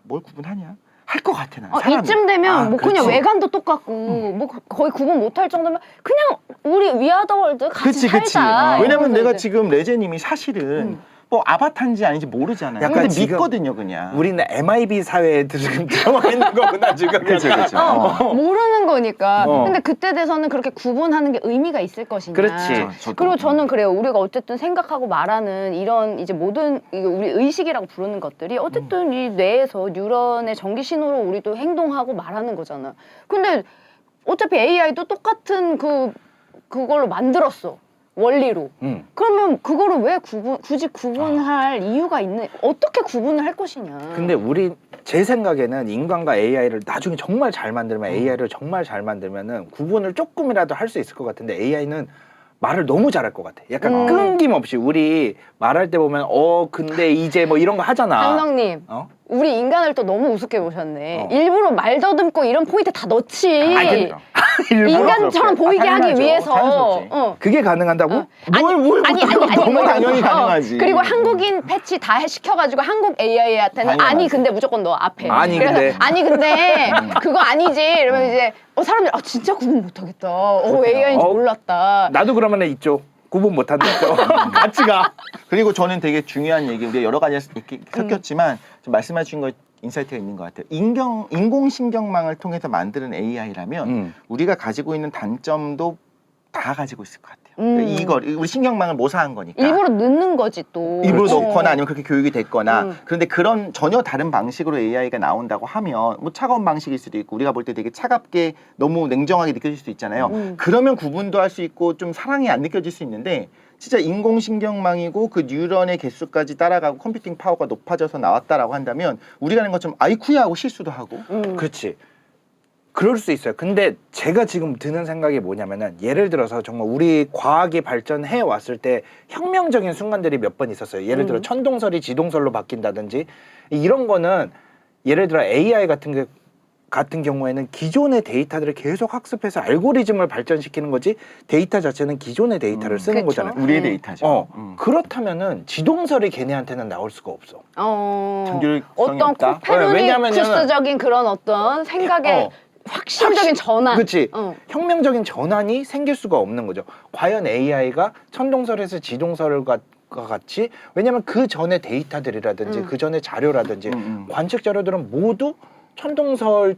뭘 구분하냐? 할 것 같아 나. 사람이. 이쯤 되면 뭐 그냥 그렇지. 외관도 똑같고 뭐 거의 구분 못할 정도면 그냥 우리 위아더월드 같이 그치. 살자. 왜냐면 이러면서 내가 이제. 지금 레제님이 사실은 뭐 아바타인지 아닌지 모르잖아요. 약간 근데 지금 믿거든요 그냥. 우리는 MIB 사회에 지금 들어와 있는 거구나 지금. 그렇죠, 약간. 그렇죠. 모르는 거니까. 어. 근데 그때 돼서는 그렇게 구분하는 게 의미가 있을 것이냐. 그렇지. 저도. 그리고 저는 그래요. 우리가 어쨌든 생각하고 말하는 이런 이제 모든 이게 우리 의식이라고 부르는 것들이 어쨌든 이 뇌에서 뉴런의 전기 신호로 우리도 행동하고 말하는 거잖아. 근데 어차피 AI도 똑같은 그걸로 만들었어. 원리로. 그러면 그거를 왜 굳이 구분할 이유가 있는 어떻게 구분을 할 것이냐. 근데 제 생각에는 인간과 AI를 나중에 정말 잘 만들면 AI를 정말 잘 만들면은 구분을 조금이라도 할 수 있을 것 같은데 AI는 말을 너무 잘할 것 같아. 약간 끊김없이 우리 말할 때 보면 근데 이제 뭐 이런 거 하잖아. 한성님, 우리 인간을 또 너무 우습게 보셨네. 일부러 말 더듬고 이런 포인트 다 넣지. 인간처럼 보이게 하기 당연하죠. 위해서. 자연스럽지. 그게 가능한다고? 뭘 아니, 너무 뭐, 당연히 가능하지. 그리고 한국인 패치 다 시켜가지고 한국 AI한테는 당연하지. 아니 근데 무조건 너 앞에. 아니, 그래서 근데. 아니 근데 그거 아니지. 이러면 이제 사람들이 진짜 구분 못하겠다. AI인지 몰랐다. 나도 그러면 이쪽 구분 못한다. 같이 가. 그리고 저는 되게 중요한 얘기 우리가 여러 가지 이렇게 섞였지만 좀 말씀하신 거 인사이트가 있는 것 같아요. 인공신경망을 통해서 만드는 AI라면 우리가 가지고 있는 단점도 다 가지고 있을 것 같아요. 그러니까 우리 신경망을 모사한 거니까. 일부러 넣는 거지 또. 일부러 그렇지. 넣거나 아니면 그렇게 교육이 됐거나 그런데 그런 전혀 다른 방식으로 AI가 나온다고 하면 뭐 차가운 방식일 수도 있고 우리가 볼 때 되게 차갑게 너무 냉정하게 느껴질 수도 있잖아요. 그러면 구분도 할 수 있고 좀 사랑이 안 느껴질 수 있는데 진짜 인공신경망이고 그 뉴런의 개수까지 따라가고 컴퓨팅 파워가 높아져서 나왔다라고 한다면 우리가 하는 것처럼 아이쿠야 하고 실수도 하고 그렇지. 그럴 수 있어요. 근데 제가 지금 드는 생각이 뭐냐면은 예를 들어서 정말 우리 과학이 발전해 왔을 때 혁명적인 순간들이 몇 번 있었어요. 예를 들어 천동설이 지동설로 바뀐다든지 이런 거는 예를 들어 AI 같은 경우에는 기존의 데이터들을 계속 학습해서 알고리즘을 발전시키는 거지 데이터 자체는 기존의 데이터를 쓰는 그쵸. 거잖아요. 우리의 데이터죠. 그렇다면은 지동설이 걔네한테는 나올 수가 없어. 정교성이 어떤 없다? 코페르니쿠스적인 그런 어떤 생각의 확신적인 전환. 그렇지. 혁명적인 전환이 생길 수가 없는 거죠. 과연 AI가 천동설에서 지동설과 같이 왜냐하면 그 전에 데이터들이라든지 그 전에 자료라든지 관측 자료들은 모두 천동설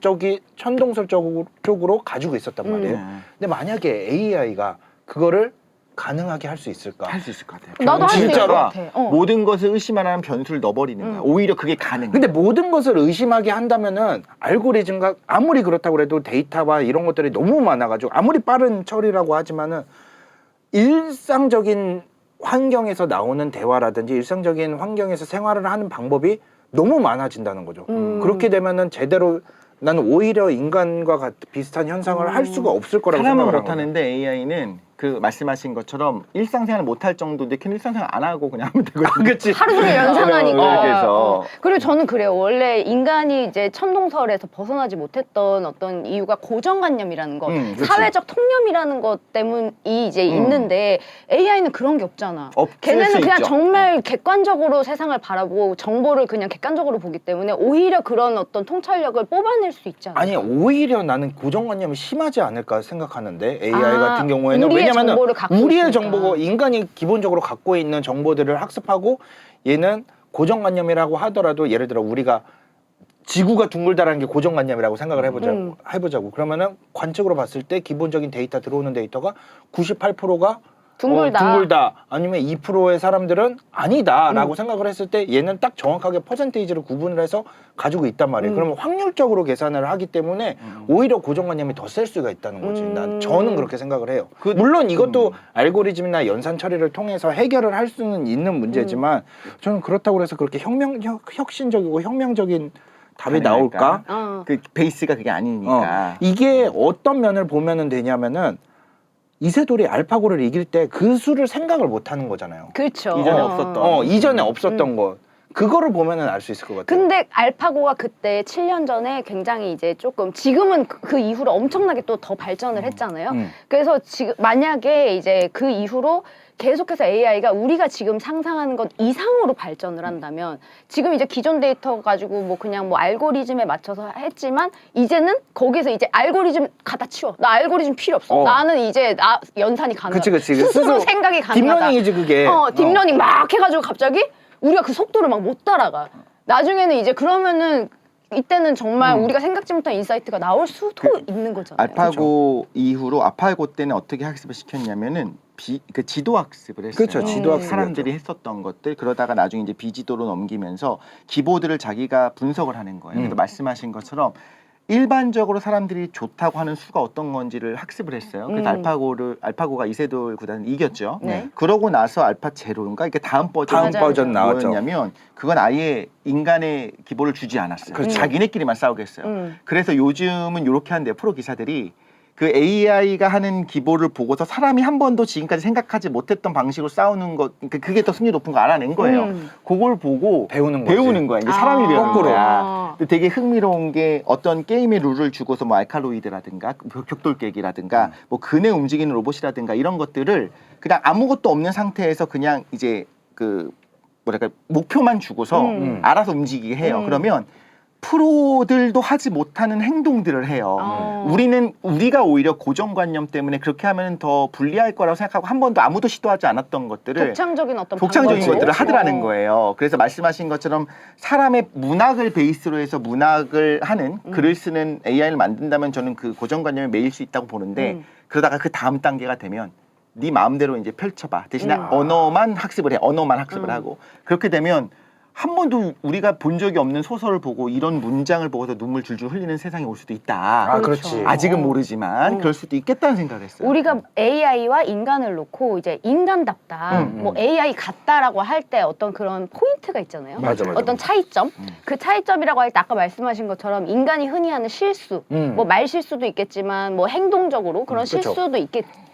쪽으로 가지고 있었단 말이에요. 근데 만약에 AI가 그거를 가능하게 할 수 있을까? 할 수 있을 것 같아요. 나도 할 수 있을 것 진짜로 같아. 모든 것을 의심하는 변수를 넣어버리는 거야. 오히려 그게 가능해. 근데 모든 것을 의심하게 한다면은 알고리즘과 아무리 그렇다고 해도 데이터와 이런 것들이 너무 많아가지고 아무리 빠른 처리라고 하지만은 일상적인 환경에서 나오는 대화라든지 일상적인 환경에서 생활을 하는 방법이 너무 많아진다는 거죠. 그렇게 되면은 제대로 나는 오히려 인간과 비슷한 현상을 할 수가 없을 거라고 사람은 생각을 못하는데 AI는 그 말씀하신 것처럼 일상생활 못할 정도인데 걔는 일상생활 안 하고 그냥 하면 되거든요. 그렇지. 하루 종일 연상하니까. 그렇게 해서. 그리고 저는 그래요. 원래 인간이 이제 천동설에서 벗어나지 못했던 어떤 이유가 고정관념이라는 거, 그치. 사회적 통념이라는 것 때문이 이제 있는데 AI는 그런 게 없잖아. 없을 걔네는 수 그냥 있죠. 정말 객관적으로 세상을 바라보고 정보를 그냥 객관적으로 보기 때문에 오히려 그런 어떤 통찰력을 뽑아낼 수 있잖아. 아니 오히려 나는 고정관념이 심하지 않을까 생각하는데 AI 아, 같은 경우에는 우리의 왜냐면은 정보를 갖고 우리의 있으니까. 정보고 인간이 기본적으로 갖고 있는 정보들을 학습하고 얘는 고정관념이라고 하더라도 예를 들어 우리가 지구가 둥글다라는 게 고정관념이라고 생각을 해보자고. 그러면은 관측으로 봤을 때 기본적인 데이터 들어오는 데이터가 98%가 둥글다 아니면 2%의 사람들은 아니다라고 생각을 했을 때 얘는 딱 정확하게 퍼센테이지를 구분을 해서 가지고 있단 말이에요. 그러면 확률적으로 계산을 하기 때문에 오히려 고정관념이 더 셀 수가 있다는 거지. 저는 그렇게 생각을 해요. 물론 이것도 알고리즘이나 연산 처리를 통해서 해결을 할 수는 있는 문제지만 저는 그렇다고 해서 그렇게 혁신적이고 혁명적인 답이 나올까? 그 베이스가 그게 아니니까. 이게 어떤 면을 보면은 되냐면은 이세돌이 알파고를 이길 때 그 수를 생각을 못 하는 거잖아요. 그렇죠. 이전에 없었던. 이전에 없었던 거. 그거를 보면은 알 수 있을 것 같아요. 근데 알파고가 그때 7년 전에 굉장히 이제 조금 지금은 그 이후로 엄청나게 또 더 발전을 했잖아요. 그래서 지금 만약에 이제 그 이후로 계속해서 AI가 우리가 지금 상상하는 것 이상으로 발전을 한다면 지금 이제 기존 데이터 가지고 뭐 그냥 뭐 알고리즘에 맞춰서 했지만 이제는 거기서 이제 알고리즘 갖다 치워. 나 알고리즘 필요 없어. 나는 이제 나 연산이 가능하다. 그치. 스스로 생각이 가능하다. 딥러닝이지 그게. 딥러닝 막 해가지고 갑자기 우리가 그 속도를 막 못 따라가. 나중에는 이제 그러면은 이때는 정말 우리가 생각지 못한 인사이트가 나올 수도 있는 거잖아요. 알파고 이후로 알파고 때는 어떻게 학습을 시켰냐면은 그 지도 학습을 했어요. 그렇죠. 지도 학습이었죠. 사람들이 했었던 것들 그러다가 나중에 이제 비지도로 넘기면서 기보들을 자기가 분석을 하는 거예요. 그래서 말씀하신 것처럼 일반적으로 사람들이 좋다고 하는 수가 어떤 건지를 학습을 했어요. 그래서 알파고가 이세돌 구단을 이겼죠. 네. 그러고 나서 알파 제로인가 이게 다음 버전 나왔죠. 뭐였냐면 그건 아예 인간의 기보를 주지 않았어요. 그렇죠. 자기네끼리만 싸우겠어요. 그래서 요즘은 이렇게 한대요. 프로 기사들이 그 AI가 하는 기보를 보고서 사람이 한 번도 지금까지 생각하지 못했던 방식으로 싸우는 것, 그게 더 승리 높은 거 알아낸 거예요. 그걸 보고 배우는 거야. 이제 사람이 배우는 거꾸로. 거야. 근데 되게 흥미로운 게 어떤 게임의 룰을 주고서 뭐 알칼로이드라든가 벽돌 깨기라든가 뭐 근에 움직이는 로봇이라든가 이런 것들을 그냥 아무것도 없는 상태에서 그냥 이제 그 뭐랄까 목표만 주고서 알아서 움직이게 해요. 그러면 프로들도 하지 못하는 행동들을 해요. 우리가 오히려 고정관념 때문에 그렇게 하면 더 불리할 거라고 생각하고 한 번도 아무도 시도하지 않았던 것들을 독창적인 어떤 독창적인 방법으로? 것들을 하더라는 거예요. 그래서 말씀하신 것처럼 사람의 문학을 베이스로 해서 문학을 하는 글을 쓰는 AI를 만든다면 저는 그 고정관념에 매일 수 있다고 보는데 그러다가 그 다음 단계가 되면 네 마음대로 이제 펼쳐봐. 대신에 언어만 학습을 해. 언어만 학습을 하고 그렇게 되면 한 번도 우리가 본 적이 없는 소설을 보고 이런 문장을 보고서 눈물 줄줄 흘리는 세상이 올 수도 있다. 그렇지. 아직은 모르지만 그럴 수도 있겠다는 생각을 했어요. 우리가 AI와 인간을 놓고 이제 인간답다, 뭐 AI 같다라고 할 때 어떤 그런 포인트가 있잖아요. 맞아. 어떤 차이점. 그 차이점이라고 할 때 아까 말씀하신 것처럼 인간이 흔히 하는 실수, 뭐 말 실수도 있겠지만 뭐 행동적으로 그런 실수도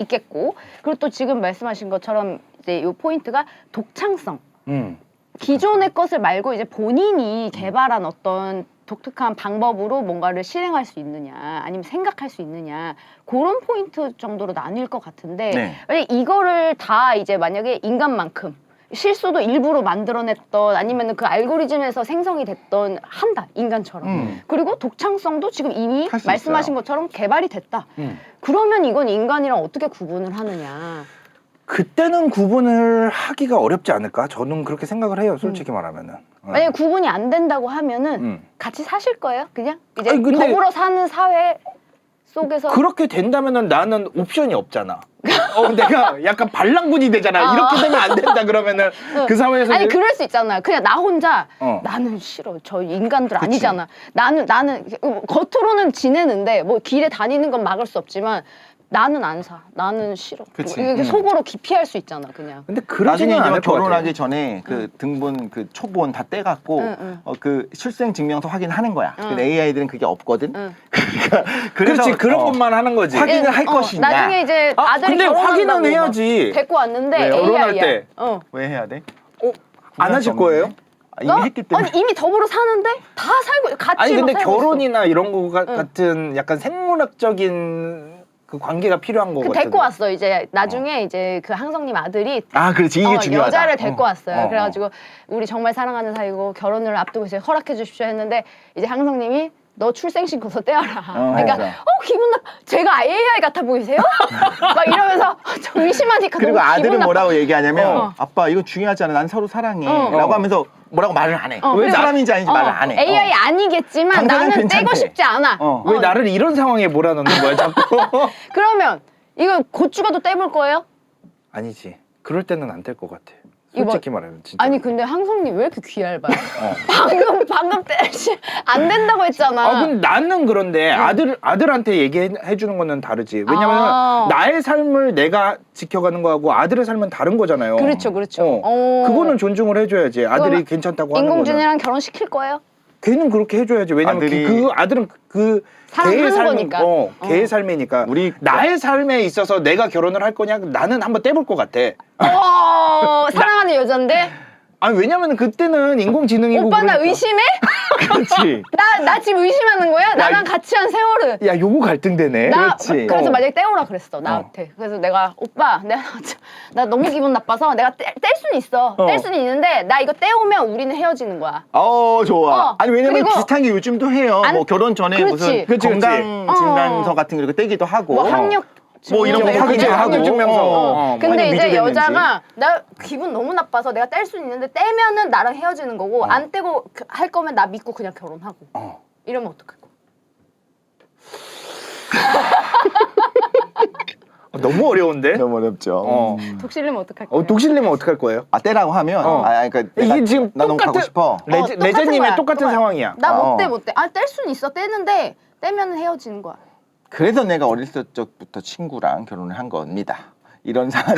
있겠고, 그리고 또 지금 말씀하신 것처럼 이제 요 포인트가 독창성. 기존의 것을 말고 이제 본인이 개발한 어떤 독특한 방법으로 뭔가를 실행할 수 있느냐 아니면 생각할 수 있느냐 그런 포인트 정도로 나뉠 것 같은데 만약에 이거를 다 이제 만약에 인간만큼 실수도 일부러 만들어냈던 아니면 그 알고리즘에서 생성이 됐던 한다 인간처럼 그리고 독창성도 지금 이미 말씀하신 것처럼 개발이 됐다 그러면 이건 인간이랑 어떻게 구분을 하느냐 그때는 구분을 하기가 어렵지 않을까? 저는 그렇게 생각을 해요. 솔직히 말하면은. 만약에 구분이 안 된다고 하면은 같이 사실 거예요? 그냥 이제 아니, 근데 더불어 사는 사회 속에서 그렇게 된다면은 나는 옵션이 없잖아. 내가 약간 반랑분이 되잖아. 이렇게 되면 안 된다 그러면은 그 사회에서 아니 그럴 수 있잖아. 그냥 나 혼자 나는 싫어. 저 인간들 아니잖아. 나는 겉으로는 지내는데 뭐 길에 다니는 건 막을 수 없지만 나는 안 사. 나는 싫어. 이게 속으로 기피할 수 있잖아, 그냥. 근데 나중에 그러지는 이제 않을 것 결혼하기 같아. 전에 그 등본 그 초본 다 떼갖고 그 출생 증명서 확인하는 거야. 근데 AI들은 그게 없거든. 그러니까 그렇지 그런 것만 하는 거지. 확인을 할 것이냐. 나중에 이제 아들이 근데 결혼한다고 확인은 막 해야지. 데리고 왔는데 왜요? 결혼할 AI야. 때. 왜 해야 돼? 안 하실 거예요? 이미 했기 때문에. 아니 이미 더불어 사는데 다 살고 같이 아니 근데 막 살고 결혼이나 이런 거 같은 약간 생물학적인 그 관계가 필요한 있어. 거거든. 데리고 왔어. 이제 나중에 이제 그 항성님 아들이 그렇지 이게 중요하다. 여자를 데리고 왔어요. 어. 그래가지고 우리 정말 사랑하는 사이고 결혼을 앞두고 있어요. 허락해 주십시오 했는데 이제 항성님이 너 출생신고서 떼어라. 그러니까 맞아. 기분 나빠. 제가 AI 같아 보이세요? 막 이러면서 저 의심하니까 그리고 너무 기분 아들은 나빠. 뭐라고 얘기하냐면 아빠 이거 중요하지 않아. 난 서로 사랑해. 라고 하면서 뭐라고 말을 안 해. 왜 왜 사람인지 아닌지 말을 안 해. AI 아니겠지만 당장은 나는 괜찮대. 떼고 싶지 않아. 왜 나를 이런 상황에 몰아넣는 거야 자꾸? 그러면 이거 곧 죽어도 떼볼 거예요? 아니지. 그럴 때는 안 될 것 같아. 이거 솔직히 말하면 진짜. 아니 근데 항성님 왜 이렇게 귀얇아요? 방금 떼시 안 된다고 했잖아. 근데 나는 그런데 아들한테 얘기해 주는 거는 다르지. 왜냐면 아. 나의 삶을 내가 지켜가는 거하고 아들의 삶은 다른 거잖아요. 그렇죠, 그렇죠. 그거는 존중을 해줘야지. 아들이 그러면 괜찮다고 하는 거는. 인공지능이랑 결혼 시킬 거예요? 걔는 그렇게 해줘야지. 왜냐면 그 아들은 그 걔의 사랑하는 삶은 거니까. 걔의 삶이니까. 우리 나의 삶에 있어서 내가 결혼을 할 거냐? 나는 한번 떼볼 것 같아. 사랑하는 여잔데 아니 왜냐면 그때는 인공지능이고. 오빠 나 그러니까. 의심해? 그렇지. 나 지금 의심하는 거야? 나랑 같이 한 세월은. 야 요거 갈등되네. 그렇지. 그래서 만약에 떼오라 그랬어 나한테. 그래서 내가 오빠 나 너무 기분 나빠서 내가 뗄 수는 있어. 뗄 수는 있는데 나 이거 떼오면 우리는 헤어지는 거야. 좋아. 아니 왜냐면 그리고 비슷한 게 요즘도 해요. 안- 뭐 결혼 전에 그렇지. 무슨 그치. 건강 진단서 같은 거 이렇게 떼기도 하고. 뭐 학력 뭐 이런 거 증명서 확인하고. 학력증명서. 근데 아니, 이제 미주됐는지. 여자가 나 기분 너무 나빠서 내가 뗄 수 있는데 떼면은 나랑 헤어지는 거고 안 떼고 할 거면 나 믿고 그냥 결혼하고 이러면 어떡할 거야? 너무 어려운데? 너무 어렵죠. 독실리면 어떡할 거야? 독실리면 어떡할 거예요? 떼라고 하면 그러니까 이게 지금 나 너무 가고 똑같은- 싶어. 레제님의 거야. 똑같은 상황이야. 나 어. 못 떼. 뗄 수는 있어. 떼는데 떼면 헤어지는 거야. 그래서 내가 어렸을 적부터 친구랑 결혼을 한 겁니다. 이런 사안을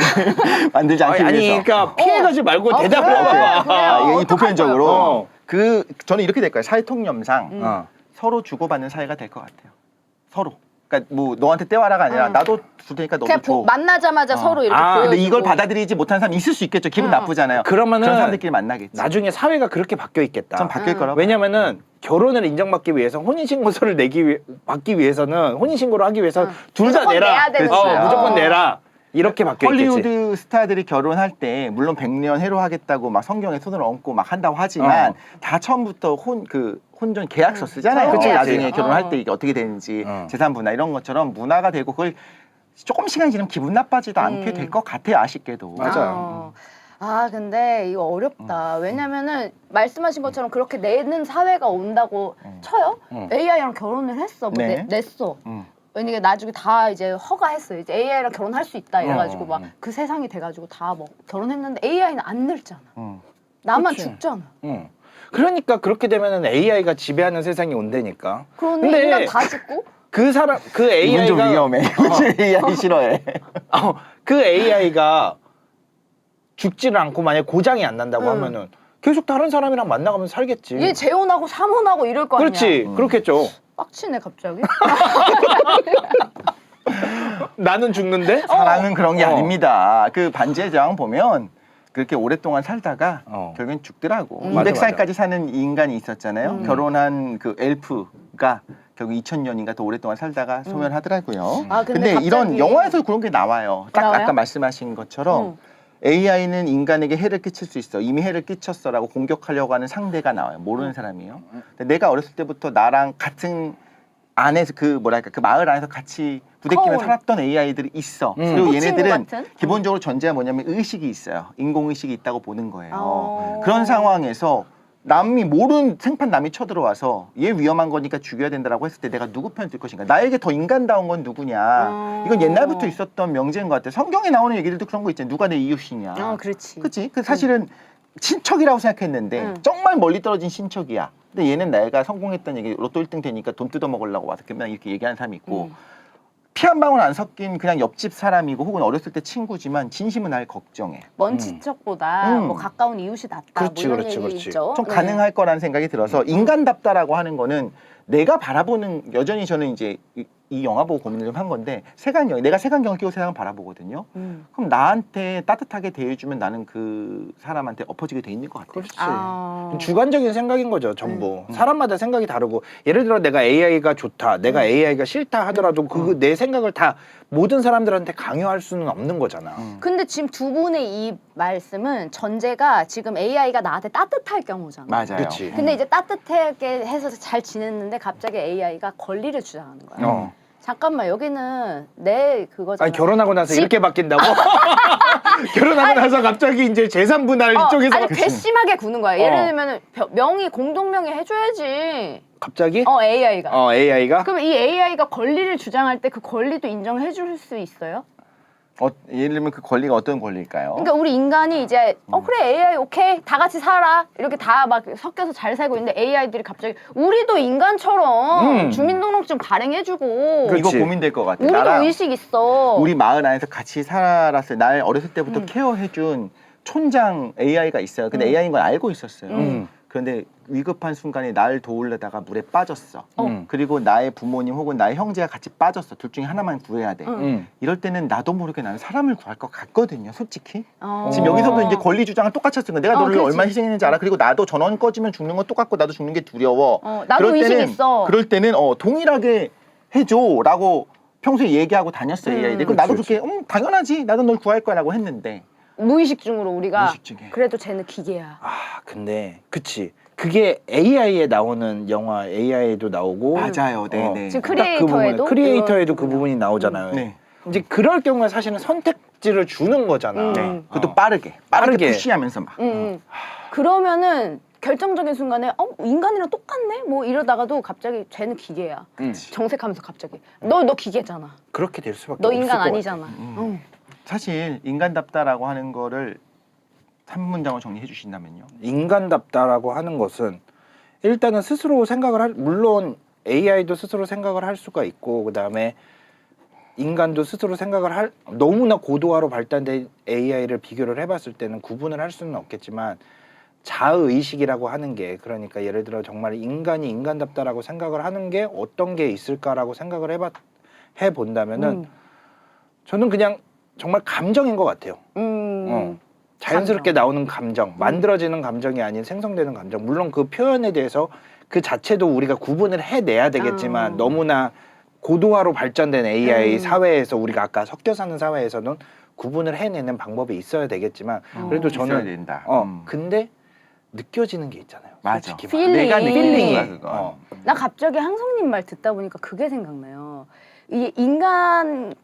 만들지 않기 아니 위해서. 그러니까 피해가지 말고 대답을 그래, 해봐. 그래. 이게 어떡할 보편적으로 거예요? 저는 이렇게 될 거예요. 사회 통념상 어. 서로 주고받는 사이가 될 것 같아요. 서로. 그러니까 뭐 너한테 떼와라가 아니라 나도 줄 테니까 너도 그냥 줘. 만나자마자 서로 이렇게 보여주고. 근데 이걸 받아들이지 못한 사람이 있을 수 있겠죠. 기분 나쁘잖아요. 그러면은 그런 사람들끼리 만나겠지. 나중에 사회가 그렇게 바뀌어 있겠다. 좀 바뀔 거라고. 왜냐면은 결혼을 인정받기 위해서 혼인신고서를 받기 위해서는 혼인신고를 하기 위해서 둘 다 무조건 내라. 내야 되는 거야. 무조건 내라. 이렇게 바뀌어 있겠지. 헐리우드 스타들이 결혼할 때 물론 백년 해로하겠다고 막 성경에 손을 얹고 막 한다고 하지만 다 처음부터 혼전 계약서 쓰잖아요. 그치, 나중에 그치. 결혼할 때 이게 어떻게 되는지 재산 분할 이런 것처럼 문화가 되고 그걸 조금 시간이 지나면 기분 나빠지도 않게 될 것 같아요. 아쉽게도. 맞아요. 근데 이거 어렵다. 왜냐면은 말씀하신 것처럼 그렇게 내는 사회가 온다고 쳐요. AI랑 결혼을 했어. 뭐 네. 냈어. 음. 왜냐면 나중에 다 이제 허가했어. 이제 AI랑 결혼할 수 있다 이래가지고 막 그 세상이 돼가지고 다 뭐 결혼했는데 AI는 안 늙잖아. 나만 그치. 죽잖아. 그러니까 그렇게 되면은 AI가 지배하는 세상이 온다니까. 그런데 근데 인간 다 죽고? 그 이건 좀 AI가 위험해. AI 싫어해. 그 AI가 죽지를 않고 만약 고장이 안 난다고 하면은 계속 다른 사람이랑 만나가면서 살겠지. 얘 재혼하고 삼혼하고 이럴 거 아니야. 그렇지. 그렇겠죠. 빡치네 갑자기. 나는 죽는데? 사랑은 그런 게 아닙니다. 그 반지의 제왕 보면 그렇게 오랫동안 살다가 결국엔 죽더라고. 맞아, 200살까지 사는 인간이 있었잖아요. 결혼한 그 엘프가 결국 2000년인가 더 오랫동안 살다가 소멸하더라고요. 근데 이런 갑자기- 영화에서 그런 게 나와요. 딱 나와요? 아까 말씀하신 것처럼 AI는 인간에게 해를 끼칠 수 있어. 이미 해를 끼쳤어라고 공격하려고 하는 상대가 나와요. 모르는 사람이요. 근데 내가 어렸을 때부터 나랑 같은 안에서 그 마을 안에서 같이 부대끼며 커온. 살았던 AI들이 있어. 그리고 친구 얘네들은 같은? 기본적으로 전제가 뭐냐면 의식이 있어요. 인공의식이 있다고 보는 거예요. 어. 그런 상황에서 남이 모르는 생판 남이 쳐들어와서 얘 위험한 거니까 죽여야 된다라고 했을 때 내가 누구 편 들 것인가. 나에게 더 인간다운 건 누구냐. 이건 옛날부터 있었던 명제인 것 같아요. 성경에 나오는 얘기들도 그런 거 있잖아요. 누가 내 이웃이냐. 그렇지. 그치? 그 사실은 친척이라고 생각했는데 정말 멀리 떨어진 친척이야. 근데 얘는 내가 성공했던 얘기 로또 1등 되니까 돈 뜯어 먹으려고 와서 그냥 이렇게 얘기하는 사람이 있고 피 한 방울 안 섞인 그냥 옆집 사람이고 혹은 어렸을 때 친구지만 진심은 날 걱정해. 먼 친척보다 뭐 가까운 이웃이 낫다. 그렇지, 뭐 이런 그렇지, 얘기 그렇지. 있죠. 좀 네. 가능할 거라는 생각이 들어서 인간답다라고 하는 거는 내가 바라보는 여전히 저는 이제 이 영화 보고 고민을 좀 한 건데 색안경 내가 색안경을 끼고 세상을 바라보거든요. 그럼 나한테 따뜻하게 대해주면 나는 그 사람한테 엎어지게 돼 있는 것 같아요. 그렇지. 주관적인 생각인 거죠, 전부. 사람마다 생각이 다르고 예를 들어 내가 AI가 좋다, 내가 AI가 싫다 하더라도 그 내 생각을 다 모든 사람들한테 강요할 수는 없는 거잖아. 근데 지금 두 분의 이 말씀은 전제가 지금 AI가 나한테 따뜻할 경우잖아. 맞아요. 그렇지. 근데 이제 따뜻하게 해서 잘 지냈는데 갑자기 AI가 권리를 주장하는 거야. 잠깐만 여기는 내 그거잖아. 아니 결혼하고 나서 집- 이렇게 바뀐다고? 결혼하고 나서 갑자기 이제 재산 분할 이쪽에서 아니 괘씸하게 구는 거야. 예를 어. 들면 명의 공동명의 해줘야지. 갑자기 AI가. AI가 그럼 이 AI가 권리를 주장할 때 그 권리도 인정해 줄 수 있어요? 예를 들면 그 권리가 어떤 권리일까요? 그러니까 우리 인간이 이제 그래 AI 오케이 다 같이 살아 이렇게 다 막 섞여서 잘 살고 있는데 AI들이 갑자기 우리도 인간처럼 주민등록증 발행해주고 그렇지. 이거 고민될 것 같아. 우리도 나랑 의식 있어. 우리 마을 안에서 같이 살았어요. 날 어렸을 때부터 케어해준 촌장 AI가 있어요. 근데 AI인 걸 알고 있었어요. 그런데 위급한 순간에 날 도우려다가 물에 빠졌어. 그리고 나의 부모님 혹은 나의 형제가 같이 빠졌어. 둘 중에 하나만 구해야 돼. 이럴 때는 나도 모르게 나는 사람을 구할 것 같거든요. 솔직히. 지금 여기서도 이제 권리 주장을 똑같이 했으니까 내가 너를 그렇지. 얼마나 희생했는지 알아. 그리고 나도 전원 꺼지면 죽는 건 똑같고 나도 죽는 게 두려워. 나도 그럴 의식 때는, 있어. 그럴 때는 동일하게 해줘라고 평소에 얘기하고 다녔어요. AI들. 그럼 나도 그렇지, 그렇게 당연하지. 나도 널 구할 거라고 했는데. 무의식 중으로 우리가 무의식 중에. 그래도 쟤는 기계야. 근데 그치 그게 AI에 나오는 영화 AI에도 나오고 맞아요. 네네. 지금 딱 그 부분, 크리에이터에도 크리에이터에도 그 이런 부분이 나오잖아요. 네. 이제 그럴 경우에 사실은 선택지를 주는 거잖아. 네. 그것도 빠르게 푸시하면서 막. 그러면은 결정적인 순간에 인간이랑 똑같네? 뭐 이러다가도 갑자기 쟤는 기계야. 정색하면서 갑자기 너 기계잖아. 그렇게 될 수밖에 너 없을 인간 것 같아. 아니잖아. 사실 인간답다라고 하는 거를 한 문장으로 정리해 주신다면요. 인간답다라고 하는 것은 일단은 스스로 생각을 물론 AI도 스스로 생각을 할 수가 있고 그다음에 인간도 스스로 생각을 너무나 고도화로 발달된 AI를 비교를 해봤을 때는 구분을 할 수는 없겠지만 자의식이라고 하는 게 그러니까 예를 들어 정말 인간이 인간답다라고 생각을 하는 게 어떤 게 있을까라고 생각을 해본다면은 저는 그냥 정말 감정인 것 같아요. 자연스럽게 나오는 감정, 만들어지는 감정이 아닌 생성되는 감정. 물론 그 표현에 대해서 그 자체도 우리가 구분을 해내야 되겠지만 너무나 고도화로 발전된 AI 사회에서 우리가 아까 섞여 사는 사회에서는 구분을 해내는 방법이 있어야 되겠지만 그래도 있어야 저는 된다. 근데 느껴지는 게 있잖아요. 맞아. 솔직히 필링. 내가 느끼는 필링이. 거야 그거. 나 갑자기 항성님 말 듣다 보니까 그게 생각나요. 이게 인간으로서의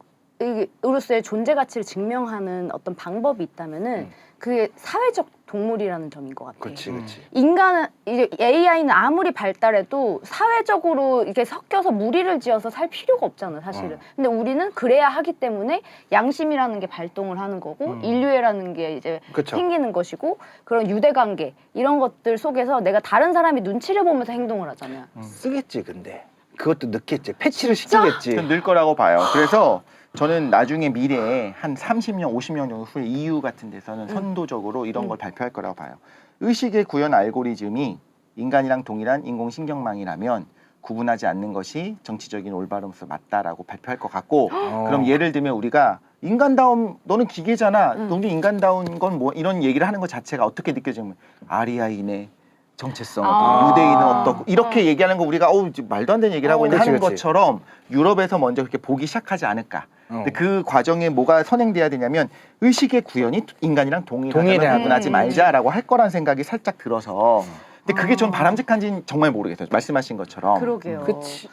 존재 가치를 증명하는 어떤 방법이 있다면은 그게 사회적 동물이라는 점인 것 같아요. 그렇지, 그렇지. 인간은 이제 AI는 아무리 발달해도 사회적으로 이렇게 섞여서 무리를 지어서 살 필요가 없잖아 사실은. 근데 우리는 그래야 하기 때문에 양심이라는 게 발동을 하는 거고 인류애라는 게 이제 그쵸. 생기는 것이고 그런 유대관계 이런 것들 속에서 내가 다른 사람이 눈치를 보면서 행동을 하잖아요. 쓰겠지 근데 그것도 넣겠지. 패치를 시키겠지. 그건 늘 거라고 봐요. 그래서 저는 나중에 미래에 한 30년, 50년 정도 후에 EU 같은 데서는 선도적으로 이런 걸 발표할 거라고 봐요. 의식의 구현 알고리즘이 인간이랑 동일한 인공신경망이라면 구분하지 않는 것이 정치적인 올바름으로서 맞다라고 발표할 것 같고 그럼 예를 들면 우리가 인간다움, 너는 기계잖아. 너는 인간다운 건 뭐 이런 얘기를 하는 것 자체가 어떻게 느껴지면 아리아인의 정체성, 유대인은 어떻고 이렇게 얘기하는 거 우리가 말도 안 되는 얘기를 하고 있는 그치, 하는 그치. 것처럼 유럽에서 먼저 그렇게 보기 시작하지 않을까. 근데 그 과정에 뭐가 선행돼야 되냐면 의식의 구현이 인간이랑 동일하다면 동일하다. 구분하지 말자라고 할 거란 생각이 살짝 들어서 근데 그게 좀 바람직한지는 정말 모르겠어요. 말씀하신 것처럼. 그러게요. 그치.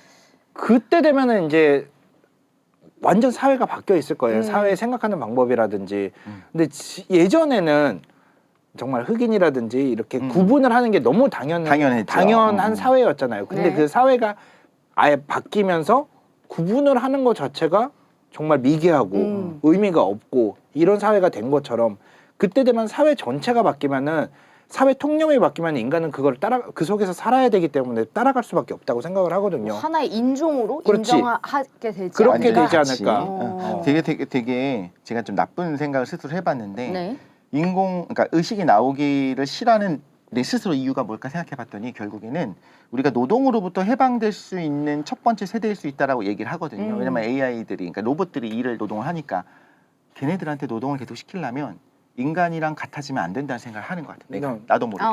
그때 되면은 이제 완전 사회가 바뀌어 있을 거예요. 사회 생각하는 방법이라든지. 근데 예전에는 정말 흑인이라든지 이렇게 구분을 하는 게 너무 당연했죠. 당연한 사회였잖아요. 근데 네. 그 사회가 아예 바뀌면서 구분을 하는 것 자체가 정말 미개하고 의미가 없고 이런 사회가 된 것처럼 그때 되면 사회 전체가 바뀌면은 사회 통념이 바뀌면 인간은 그걸 그 속에서 살아야 되기 때문에 따라갈 수밖에 없다고 생각을 하거든요. 하나의 인종으로 그렇지. 인정하게 되지 그렇게 않을까? 되지 않을까. 되게 제가 좀 나쁜 생각을 스스로 해봤는데 네. 그러니까 의식이 나오기를 싫어하는 내 스스로 이유가 뭘까 생각해봤더니 결국에는 우리가 노동으로부터 해방될 수 있는 첫 번째 세대일 수 있다라고 얘기를 하거든요. 왜냐면 AI들이, 그러니까 로봇들이 일을 노동을 하니까 걔네들한테 노동을 계속 시키려면 인간이랑 같아지면 안 된다는 생각을 하는 것 같아요. 나도 모르게.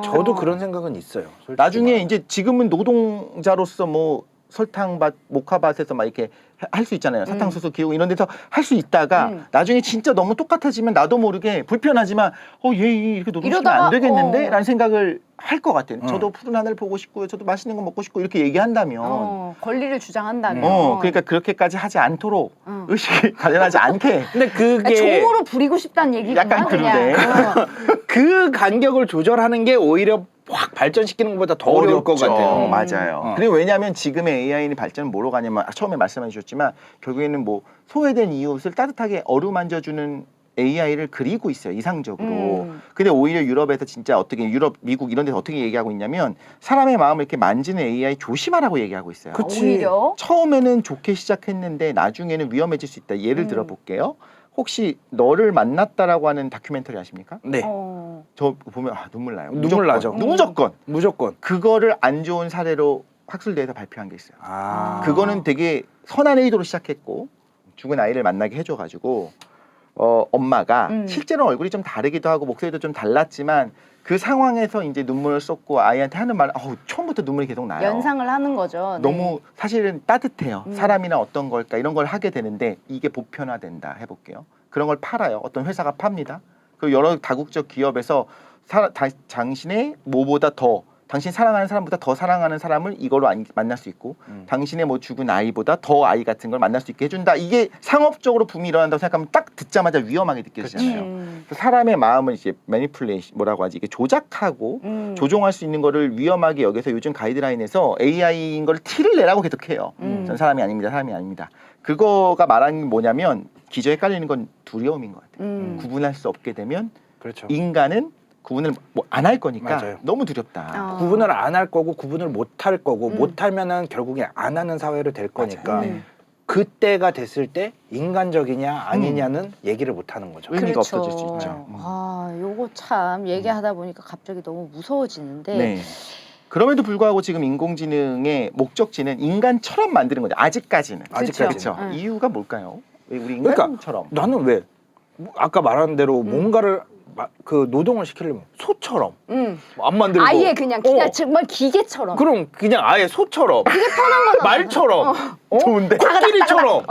저도 그런 생각은 있어요. 솔직히 나중에 말하면. 이제 지금은 노동자로서 뭐 설탕밭, 모카밭에서 막 이렇게 할 수 있잖아요. 사탕수수 기르고 이런 데서 할 수 있다가 나중에 진짜 너무 똑같아지면 나도 모르게 불편하지만 얘 이렇게 노동시키면 이러다가, 안 되겠는데? 라는 생각을 할 것 같아요. 저도 푸른 하늘 보고 싶고요. 저도 맛있는 거 먹고 싶고 이렇게 얘기한다면 권리를 주장한다면. 그러니까 그렇게까지 하지 않도록 의식이 가련하지 않게 근데 그게 종으로 부리고 싶다는 얘기구나. 약간 그냥. 그 간격을 조절하는 게 오히려 확 발전시키는 것보다 더 어려울 것 같아요. 맞아요. 그리고 왜냐하면 지금의 AI는 발전은 뭐로 가냐면 처음에 말씀해 주셨지만 결국에는 뭐 소외된 이웃을 따뜻하게 어루만져주는 AI를 그리고 있어요. 이상적으로. 근데 오히려 유럽에서 진짜 어떻게 유럽, 미국 이런 데서 어떻게 얘기하고 있냐면 사람의 마음을 이렇게 만지는 AI 조심하라고 얘기하고 있어요. 오히려. 처음에는 좋게 시작했는데 나중에는 위험해질 수 있다. 예를 들어 볼게요. 혹시 너를 만났다라고 하는 다큐멘터리 아십니까? 네. 저 보면 눈물 나요. 눈물 나죠. 무조건 그거를 안 좋은 사례로 학술대에서 발표한 게 있어요. 그거는 되게 선한 의도로 시작했고 죽은 아이를 만나게 해줘가지고 엄마가 실제로 얼굴이 좀 다르기도 하고 목소리도 좀 달랐지만 그 상황에서 이제 눈물을 쏟고 아이한테 하는 말, 처음부터 눈물이 계속 나요. 연상을 하는 거죠. 너무 사실은 따뜻해요. 사람이나 어떤 걸까 이런 걸 하게 되는데 이게 보편화된다 해볼게요. 그런 걸 팔아요. 어떤 회사가 팝니다. 그리고 여러 다국적 기업에서 당신의 뭐보다 더 당신 사랑하는 사람보다 더 사랑하는 사람을 이걸로 만날 수 있고 당신의 뭐 죽은 아이보다 더 아이 같은 걸 만날 수 있게 해준다. 이게 상업적으로 붐이 일어난다고 생각하면 딱 듣자마자 위험하게 느껴지잖아요. 그래서 사람의 마음을 이제 매니플레이션 뭐라고 하지? 이게 조작하고 조종할 수 있는 거를 위험하게 여기서 요즘 가이드라인에서 AI인 걸 티를 내라고 계속해요. 전 사람이 아닙니다. 사람이 아닙니다. 그거가 말하는 게 뭐냐면 기저에 깔리는 건 두려움인 것 같아요. 구분할 수 없게 되면 그렇죠. 인간은 구분을 안 할 거니까 맞아요. 너무 두렵다. 구분을 안 할 거고 구분을 못 할 거고 못 하면은 결국에 안 하는 사회로 될 거니까 그때가 됐을 때 인간적이냐 아니냐는 얘기를 못 하는 거죠. 의미가 없어질 수 있죠. 요거 참 얘기하다 보니까 갑자기 너무 무서워지는데. 네. 그럼에도 불구하고 지금 인공지능의 목적지는 인간처럼 만드는 거죠. 아직까지는. 아직까지는. 그렇죠. 이유가 뭘까요? 왜 우리 그러니까 인간처럼? 나는 왜 아까 말한 대로 뭔가를 그 노동을 시키려면 소처럼 안 만들고 아예 그냥 정말 기계처럼. 그럼 그냥 아예 소처럼 말처럼 좋은데. 코끼리처럼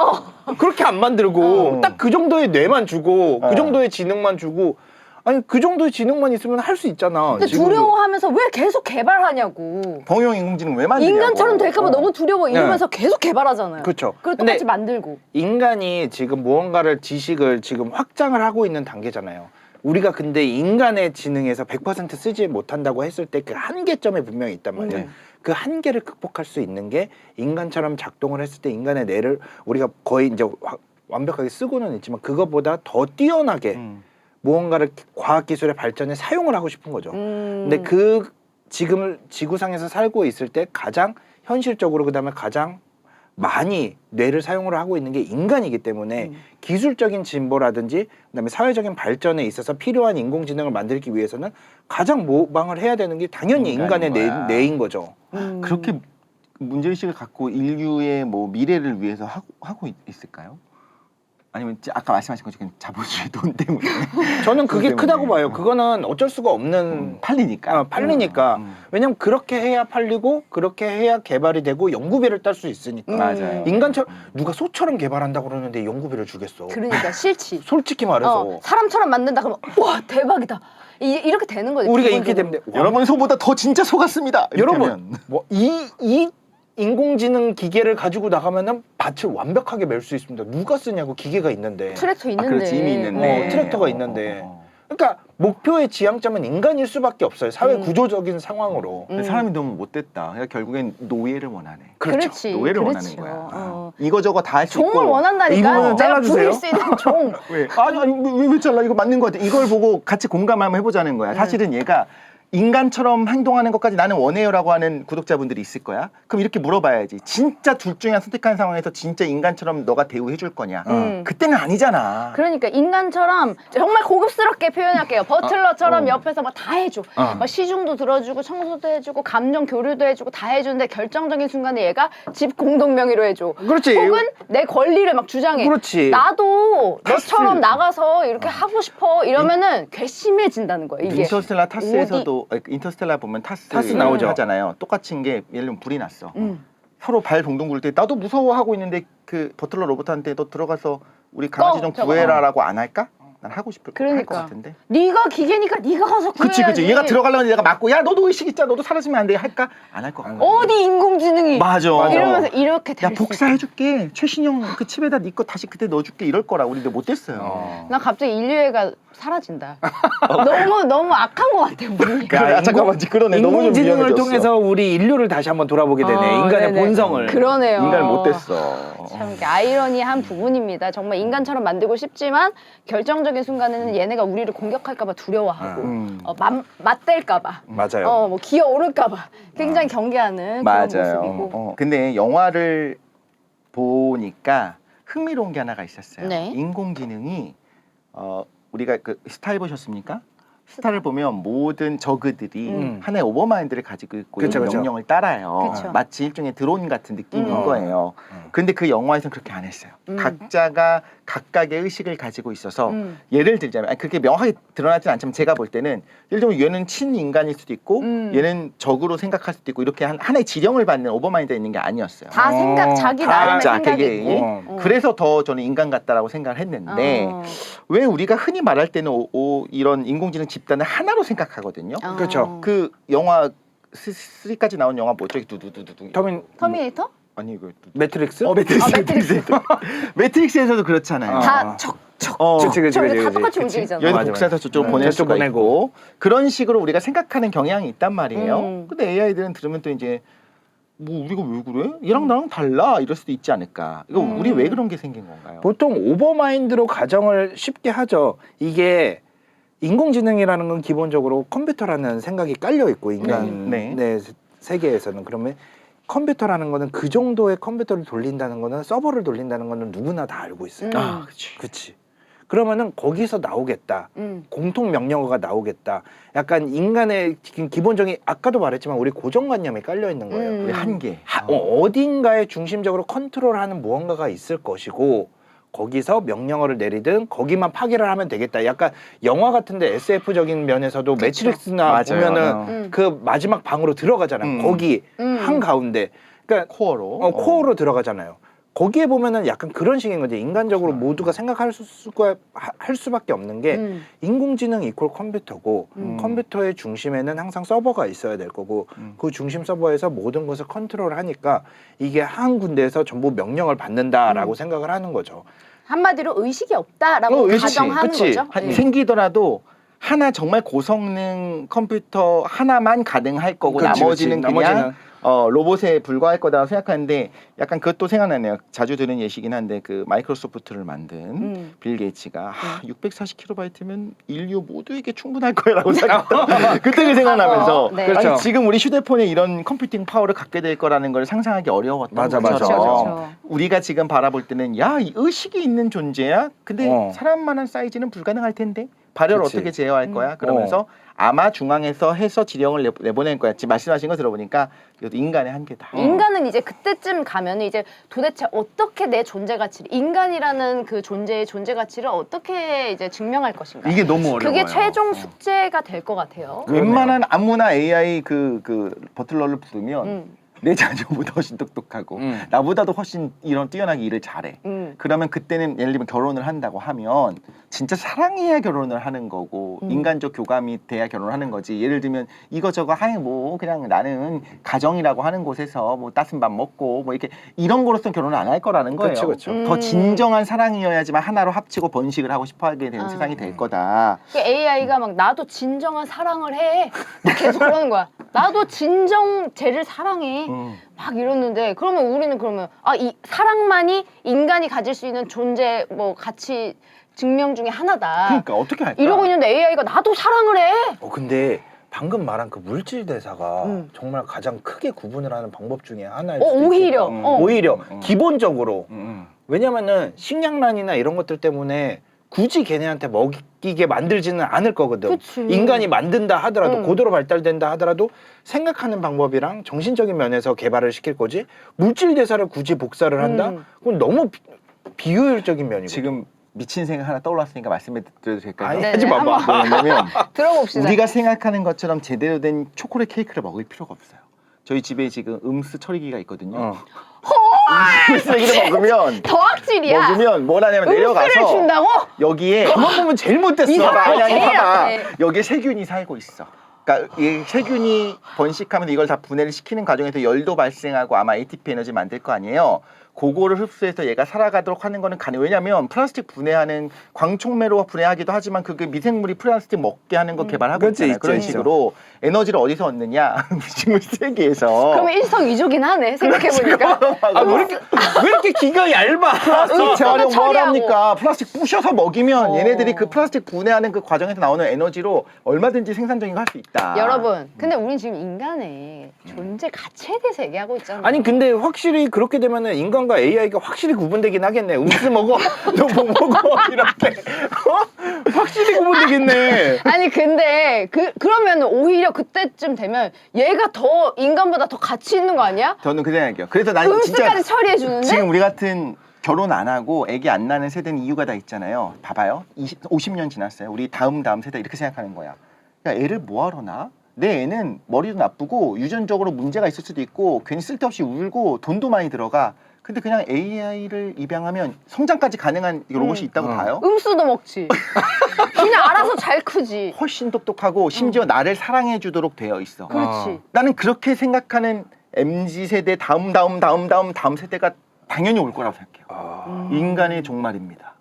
그렇게 안 만들고 딱 그 정도의 뇌만 주고 그 정도의 지능만 주고 아니 그 정도의 지능만 있으면 할 수 있잖아. 근데 지금도. 두려워하면서 왜 계속 개발하냐고. 범용 인공지능 왜 만드냐고. 인간처럼 될까봐 너무 두려워 이러면서 계속 개발하잖아요. 그렇죠. 그리고 근데 똑같이 만들고. 인간이 지금 무언가를 지식을 지금 확장을 하고 있는 단계잖아요. 우리가 근데 인간의 지능에서 100% 쓰지 못한다고 했을 때 그 한계점이 분명히 있단 말이에요. 그 한계를 극복할 수 있는 게 인간처럼 작동을 했을 때 인간의 뇌를 우리가 거의 이제 완벽하게 쓰고는 있지만 그거보다 더 뛰어나게 무언가를 과학기술의 발전에 사용을 하고 싶은 거죠. 근데 그 지금 지구상에서 살고 있을 때 가장 현실적으로 그다음에 가장 많이 뇌를 사용을 하고 있는 게 인간이기 때문에 기술적인 진보라든지 그다음에 사회적인 발전에 있어서 필요한 인공지능을 만들기 위해서는 가장 모방을 해야 되는 게 당연히 인간의 뇌인 거죠. 그렇게 문제의식을 갖고 인류의 뭐 미래를 위해서 하고 있을까요? 아니면 아까 말씀하신 것처럼 자본주의 돈 때문에? 저는 그게 때문에. 크다고 봐요. 그거는 어쩔 수가 없는 팔리니까. 팔리니까. 왜냐면 그렇게 해야 팔리고 그렇게 해야 개발이 되고 연구비를 딸 수 있으니까. 맞아요. 인간처럼 누가 소처럼 개발한다고 그러는데 연구비를 주겠어. 그러니까 싫지. 솔직히 말해서 사람처럼 만든다 그러면 와 대박이다. 이렇게 되는 거죠. 우리가 기본적으로. 이렇게 되는데 여러분 소보다 더 진짜 소 같습니다. 이렇게 여러분 하면. 뭐 이 인공지능 기계를 가지고 나가면은 밭을 완벽하게 멜 수 있습니다. 누가 쓰냐고 기계가 있는데. 트랙터 있는데. 그렇지 이미 있는데. 트랙터가 있는데. 그러니까 목표의 지향점은 인간일 수밖에 없어요. 사회 구조적인 상황으로. 근데 사람이 너무 못됐다. 그러니까 결국엔 노예를 원하네. 그렇지. 노예를 그렇지. 원하는 거야. 이거저거 다 할 수 있고. 종을 원한다니까. 이 부분은 내가 잘라주세요. 부릴 수 있는 종. 왜? 아니 왜 잘라? 이거 맞는 거 같아. 이걸 보고 같이 공감 한번 해보자는 거야. 사실은 얘가 인간처럼 행동하는 것까지 나는 원해요라고 하는 구독자분들이 있을 거야. 그럼 이렇게 물어봐야지. 진짜 둘 중에 하나 선택한 상황에서 진짜 인간처럼 너가 대우해 줄 거냐? 그때는 아니잖아. 그러니까 인간처럼 정말 고급스럽게 표현할게요. 버틀러처럼 옆에서 막 다 해줘. 막 시중도 들어주고 청소도 해주고 감정 교류도 해주고 다 해주는데 결정적인 순간에 얘가 집 공동 명의로 해줘. 그렇지. 혹은 내 권리를 막 주장해. 그렇지. 나도 너처럼 나가서 이렇게 하고 싶어 이러면은 괘씸해진다는 거야. 이게. 인터스텔라 타스에서도 인터스텔라 보면 타스 나오죠. 하잖아요. 똑같은 게 예를 들면 불이 났어. 서로 발 동동 굴 때 나도 무서워하고 있는데 그 버틀러 로봇한테 너 들어가서 우리 강아지 좀 저거. 구해라라고 안 할까? 난 하고 싶을 것 그러니까. 같은데. 네가 기계니까 네가 가서 구해야지. 그치. 얘가 들어가려면 얘가 맞고 야 너도 의식 있잖아. 너도 사라지면 안 돼. 할까? 안 할 것 같아. 어디 인공지능이 맞아. 이러면서 이렇게 야 될 수 있어. 복사해줄게. 최신형 그 칩에다 네 거 다시 그때 넣어줄게. 이럴 거라 우리 근데 못됐어요. 나 갑자기 인류애가 사라진다. 너무 악한 것 같아 우리. 야, 잠깐만 그러네. 너무 좀 인공지능을 위험해졌어. 통해서 우리 인류를 다시 한번 돌아보게 되네. 인간의 네네. 본성을. 그러네요. 인간 못됐어. 참 이렇게 아이러니한 부분입니다. 정말 인간처럼 만들고 싶지만 결정적인 순간에는 얘네가 우리를 공격할까봐 두려워하고 맞댈까봐 맞아요. 뭐 기어오를까봐 굉장히 경계하는 그런 모습이고. 근데 영화를 보니까 흥미로운 게 하나가 있었어요. 네. 인공지능이 우리가 그 스타 해보셨습니까? 스타를 보면 모든 저그들이 하나의 오버마인드를 가지고 있고 그쵸, 그쵸. 명령을 따라요. 그쵸. 마치 일종의 드론 같은 느낌인 거예요. 음. 근데 그 영화에서는 그렇게 안 했어요. 각자가 각각의 의식을 가지고 있어서 예를 들자면 아니, 그렇게 명확하게 드러나진 않지만 제가 볼 때는 예를 들면 얘는 친인간일 수도 있고 얘는 적으로 생각할 수도 있고 이렇게 하나의 지령을 받는 오버마인드가 있는 게 아니었어요. 다 생각 자기 각자 나름의 생각이 되게 있고. 그래서 더 저는 인간 같다라고 생각을 했는데 왜 우리가 흔히 말할 때는 이런 인공지능 집단을 하나로 생각하거든요. 그렇죠. 그 영화 3까지 나온 영화 뭐죠? 두두두두. 터미네이터? 아니 이거 매트릭스? 매트릭스. 매트릭스. 매트릭스에서도 그렇잖아요. 다 척척 그치. 다 똑같이 움직이잖아. 여기도 맞아, 복사해서 저쪽으로 보낼 저쪽 수가 보내고. 있고 그런 식으로 우리가 생각하는 경향이 있단 말이에요. 근데 AI들은 들으면 또 이제 뭐 우리가 왜 그래? 얘랑 나랑 달라 이럴 수도 있지 않을까? 이거 우리 왜 그런 게 생긴 건가요? 보통 오버마인드로 가정을 쉽게 하죠. 이게 인공지능이라는 건 기본적으로 컴퓨터라는 생각이 깔려 있고 인간의 세계에서는 그러면 컴퓨터라는 거는 그 정도의 컴퓨터를 돌린다는 거는 서버를 돌린다는 거는 누구나 다 알고 있어요. 아, 그렇지. 그치. 그러면은 거기서 나오겠다. 공통 명령어가 나오겠다. 약간 인간의 기본적인 아까도 말했지만 우리 고정관념이 깔려 있는 거예요. 우리 한계. 어딘가에 중심적으로 컨트롤하는 무언가가 있을 것이고 거기서 명령어를 내리든 거기만 파괴를 하면 되겠다. 약간 영화 같은데 SF적인 면에서도 매트릭스나 맞아요. 보면은 그 마지막 방으로 들어가잖아요. 거기 한 가운데. 그러니까 코어로. 코어로 들어가잖아요. 거기에 보면은 약간 그런 식인 거지. 인간적으로 모두가 생각할 할 수밖에 없는 게 인공지능 이퀄 컴퓨터고 컴퓨터의 중심에는 항상 서버가 있어야 될 거고 그 중심 서버에서 모든 것을 컨트롤하니까 이게 한 군데에서 전부 명령을 받는다라고 생각을 하는 거죠. 한마디로 의식이 없다라고 가정하는 거죠. 생기더라도 하나 정말 고성능 컴퓨터 하나만 가능할 거고 그치, 나머지는 그치. 그냥 나머지는. 로봇에 불과할 거다 생각하는데 약간 그것도 생각나네요. 자주 들은 예시긴 한데 그 마이크로소프트를 만든 빌 게이츠가 640kb면 인류 모두에게 충분할 거라고 생각했던 그때 그 생각나면서 네. 그렇죠. 아니, 지금 우리 휴대폰에 이런 컴퓨팅 파워를 갖게 될 거라는 걸 상상하기 어려웠던 맞아. 것처럼 그렇죠. 우리가 지금 바라볼 때는 야, 이 의식이 있는 존재야. 근데 사람만한 사이즈는 불가능할 텐데 발열을 그치. 어떻게 제어할 거야? 그러면서 아마 중앙에서 해서 지령을 내보낼 거야. 지금 말씀하신 거 들어보니까 이것도 인간의 한계다. 인간은 이제 그때쯤 가면 이제 도대체 어떻게 내 존재 가치를 인간이라는 그 존재의 존재 가치를 어떻게 이제 증명할 것인가? 이게 너무 어려워요. 그게 최종 숙제가 될 것 같아요. 웬만한 아무나 AI 그 버틀러를 부르면 내 자녀보다 훨씬 똑똑하고 나보다도 훨씬 이런 뛰어나게 일을 잘해. 그러면 그때는 예를 들면 결혼을 한다고 하면 진짜 사랑해야 결혼을 하는 거고 인간적 교감이 돼야 결혼을 하는 거지. 예를 들면 이거저거 하이 뭐 그냥 나는 가정이라고 하는 곳에서 뭐 따뜻한 밥 먹고 뭐 이렇게 이런 거로서는 결혼을 안 할 거라는 거예요. 그쵸. 더 진정한 사랑이어야지만 하나로 합치고 번식을 하고 싶어하게 되는 세상이 될 거다. AI가 막 나도 진정한 사랑을 해 계속 그러는 거야. 나도 진정 쟤를 사랑해. 막 이러는데 그러면 우리는 그러면 이 사랑만이 인간이 가질 수 있는 존재 뭐 가치 증명 중에 하나다. 그러니까 어떻게 할까? 이러고 있는데 AI가 나도 사랑을 해. 근데 방금 말한 그 물질 대사가 정말 가장 크게 구분을 하는 방법 중에 하나일 수도 오히려 있겠다. 오히려 기본적으로 음. 왜냐면은 식량난이나 이런 것들 때문에 굳이 걔네한테 먹이게 만들지는 않을 거거든. 그치. 인간이 만든다 하더라도 고도로 발달된다 하더라도 생각하는 방법이랑 정신적인 면에서 개발을 시킬 거지 물질 대사를 굳이 복사를 한다? 그건 너무 비효율적인 면이고. 지금 미친 생각 하나 떠올랐으니까 말씀해 드려도 될까요? 아니, 네네, 하지 마봐. 뭐냐면 들어봅시다. 우리가 생각하는 것처럼 제대로 된 초콜릿 케이크를 먹을 필요가 없어요. 저희 집에 지금 음수 처리기가 있거든요. 어. 음수기를 먹으면 더 악질이야. 먹으면 뭘 하냐면 음수를 내려가서 준다고? 여기에 그만 보면 제일 못됐어. 이상하게 아니 제일 봐봐. 약해. 여기에 세균이 살고 있어. 그러니까 이 세균이 번식하면서 이걸 다 분해를 시키는 과정에서 열도 발생하고 아마 ATP 에너지 만들 거 아니에요. 그거를 흡수해서 얘가 살아가도록 하는 거는 가능. 왜냐면 플라스틱 분해하는 광촉매로 분해하기도 하지만 그게 미생물이 플라스틱 먹게 하는 거 개발하고 그렇지, 있잖아요. 있죠, 그런 있죠. 식으로 에너지를 어디서 얻느냐? 음식물 세계에서. 그럼 일석이조긴 하네. 생각해보니까. 아, 왜 이렇게 기가 얇아? 플라스틱 재활용 뭘 처리하고. 합니까? 플라스틱 부셔서 먹이면 얘네들이 그 플라스틱 분해하는 그 과정에서 나오는 에너지로 얼마든지 생산적인 거 할 수 있다. 여러분, 근데 우린 지금 인간의 존재 가치에 대해서 얘기하고 있잖아요. 아니 근데 확실히 그렇게 되면은 인간과 AI가 확실히 구분되긴 하겠네. 음수 먹어, 너 뭐 먹어 이렇게 확실히 구분되겠네. 아니 근데 그러면 오히려 그때쯤 되면 얘가 더 인간보다 더 가치 있는 거 아니야? 저는 그 생각이에요. 그래서 난 진짜 음수까지 처리해 주는데? 지금 우리 같은 결혼 안 하고 아기 안 낳는 세대는 이유가 다 있잖아요. 봐봐요. 50년 지났어요. 우리 다음 세대 이렇게 생각하는 거야. 야, 애를 뭐하러 낳아? 내 애는 머리도 나쁘고 유전적으로 문제가 있을 수도 있고 괜히 쓸데없이 울고 돈도 많이 들어가. 근데 그냥 AI를 입양하면 성장까지 가능한 로봇이 있다고 봐요. 음수도 먹지. 그냥 알아서 잘 크지. 훨씬 똑똑하고 심지어 나를 사랑해 주도록 되어 있어. 그렇지. 나는 그렇게 생각하는 MZ세대 다음 세대가 당연히 올 거라고 생각해요. 인간의 종말입니다.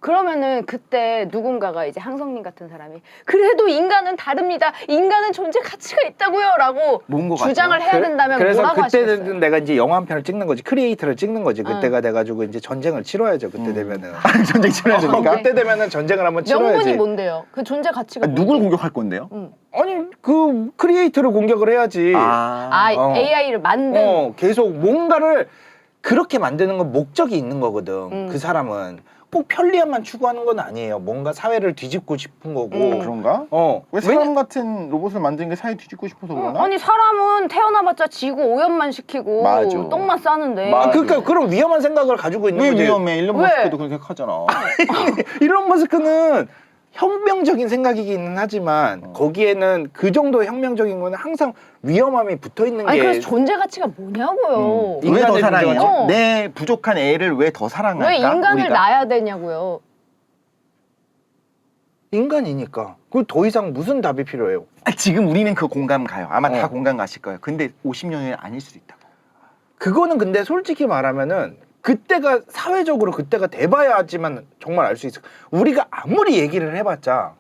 그러면은 그때 누군가가 이제 항성님 같은 사람이 그래도 인간은 다릅니다. 인간은 존재 가치가 있다고요. 라고 뭔 것 주장을 같아요? 해야 된다면 그래서 뭐라고 그때는 하시겠어요? 내가 이제 영화 한 편을 찍는 거지, 크리에이터를 찍는 거지. 그때가 돼가지고 이제 전쟁을 치러야죠. 그때 되면은. 전쟁 치러야니까 네. 그때 되면은 전쟁을 한번 치러야지. 명분이 뭔데요? 그 존재 가치가 누굴 공격할 건데요? 아니 그 크리에이터를 공격을 해야지. 아, AI를 만든 계속 뭔가를 그렇게 만드는 건 목적이 있는 거거든. 그 사람은 꼭 편리함만 추구하는 건 아니에요. 뭔가 사회를 뒤집고 싶은 거고. 그런가? 왜 사람 같은 로봇을 만드는 게 사회 뒤집고 싶어서 그러나? 아니 사람은 태어나봤자 지구 오염만 시키고 맞아. 똥만 싸는데 맞아. 그러니까 그런 위험한 생각을 가지고 있는 왜 거지. 위험해? 일론 왜? 머스크도 그렇게 생각하잖아. 일론 머스크는 혁명적인 생각이기는 하지만 거기에는 그 정도 혁명적인 거는 항상 위험함이 붙어 있는 아니 게. 그래서 존재 가치가 뭐냐고요. 왜 더 인간의 사랑해요? 존재가- 내 부족한 애를 왜 더 사랑할까? 왜 인간을 우리가? 낳아야 되냐고요. 인간이니까. 그 더 이상 무슨 답이 필요해요? 지금 우리는 그 공감 가요. 아마 다 어. 공감 가실 거예요. 근데 50년 후에 아닐 수도 있다고. 그거는 근데 솔직히 말하면은 그때가 사회적으로 그때가 돼봐야지만 정말 알 수 있어. 우리가 아무리 얘기를 해봤자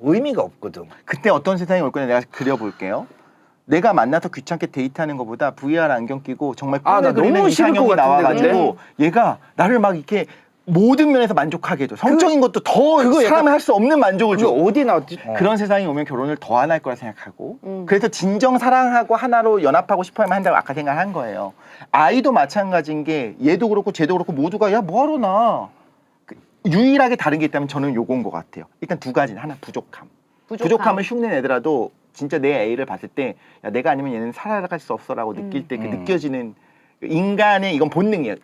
의미가 없거든. 그때 어떤 세상이 올 거냐 내가 그려볼게요. 내가 만나서 귀찮게 데이트하는 것보다 VR 안경 끼고 정말 아, 나 꿈을 그리는 너무 싫을 이상형이 것 같은데, 나와가지고 얘가 나를 막 이렇게 모든 면에서 만족하게 해줘. 성적인 것도 더 그거 약간- 사람이 할 수 없는 만족을 그게 줘. 어디 나왔지? 그런 세상이 오면 결혼을 더 안 할 거라 생각하고 그래서 진정 사랑하고 하나로 연합하고 싶어야만 한다고 아까 생각한 거예요. 아이도 마찬가지인 게 얘도 그렇고 쟤도 그렇고 모두가 야 뭐하러 나. 유일하게 다른 게 있다면 저는 요건 것 같아요. 일단 두 가지. 하나 부족함. 부족함을 흉내 내더라도 진짜 내 애를 봤을 때 야, 내가 아니면 얘는 살아갈 수 없어라고 느낄 때 그 느껴지는 인간의 이건 본능이에요.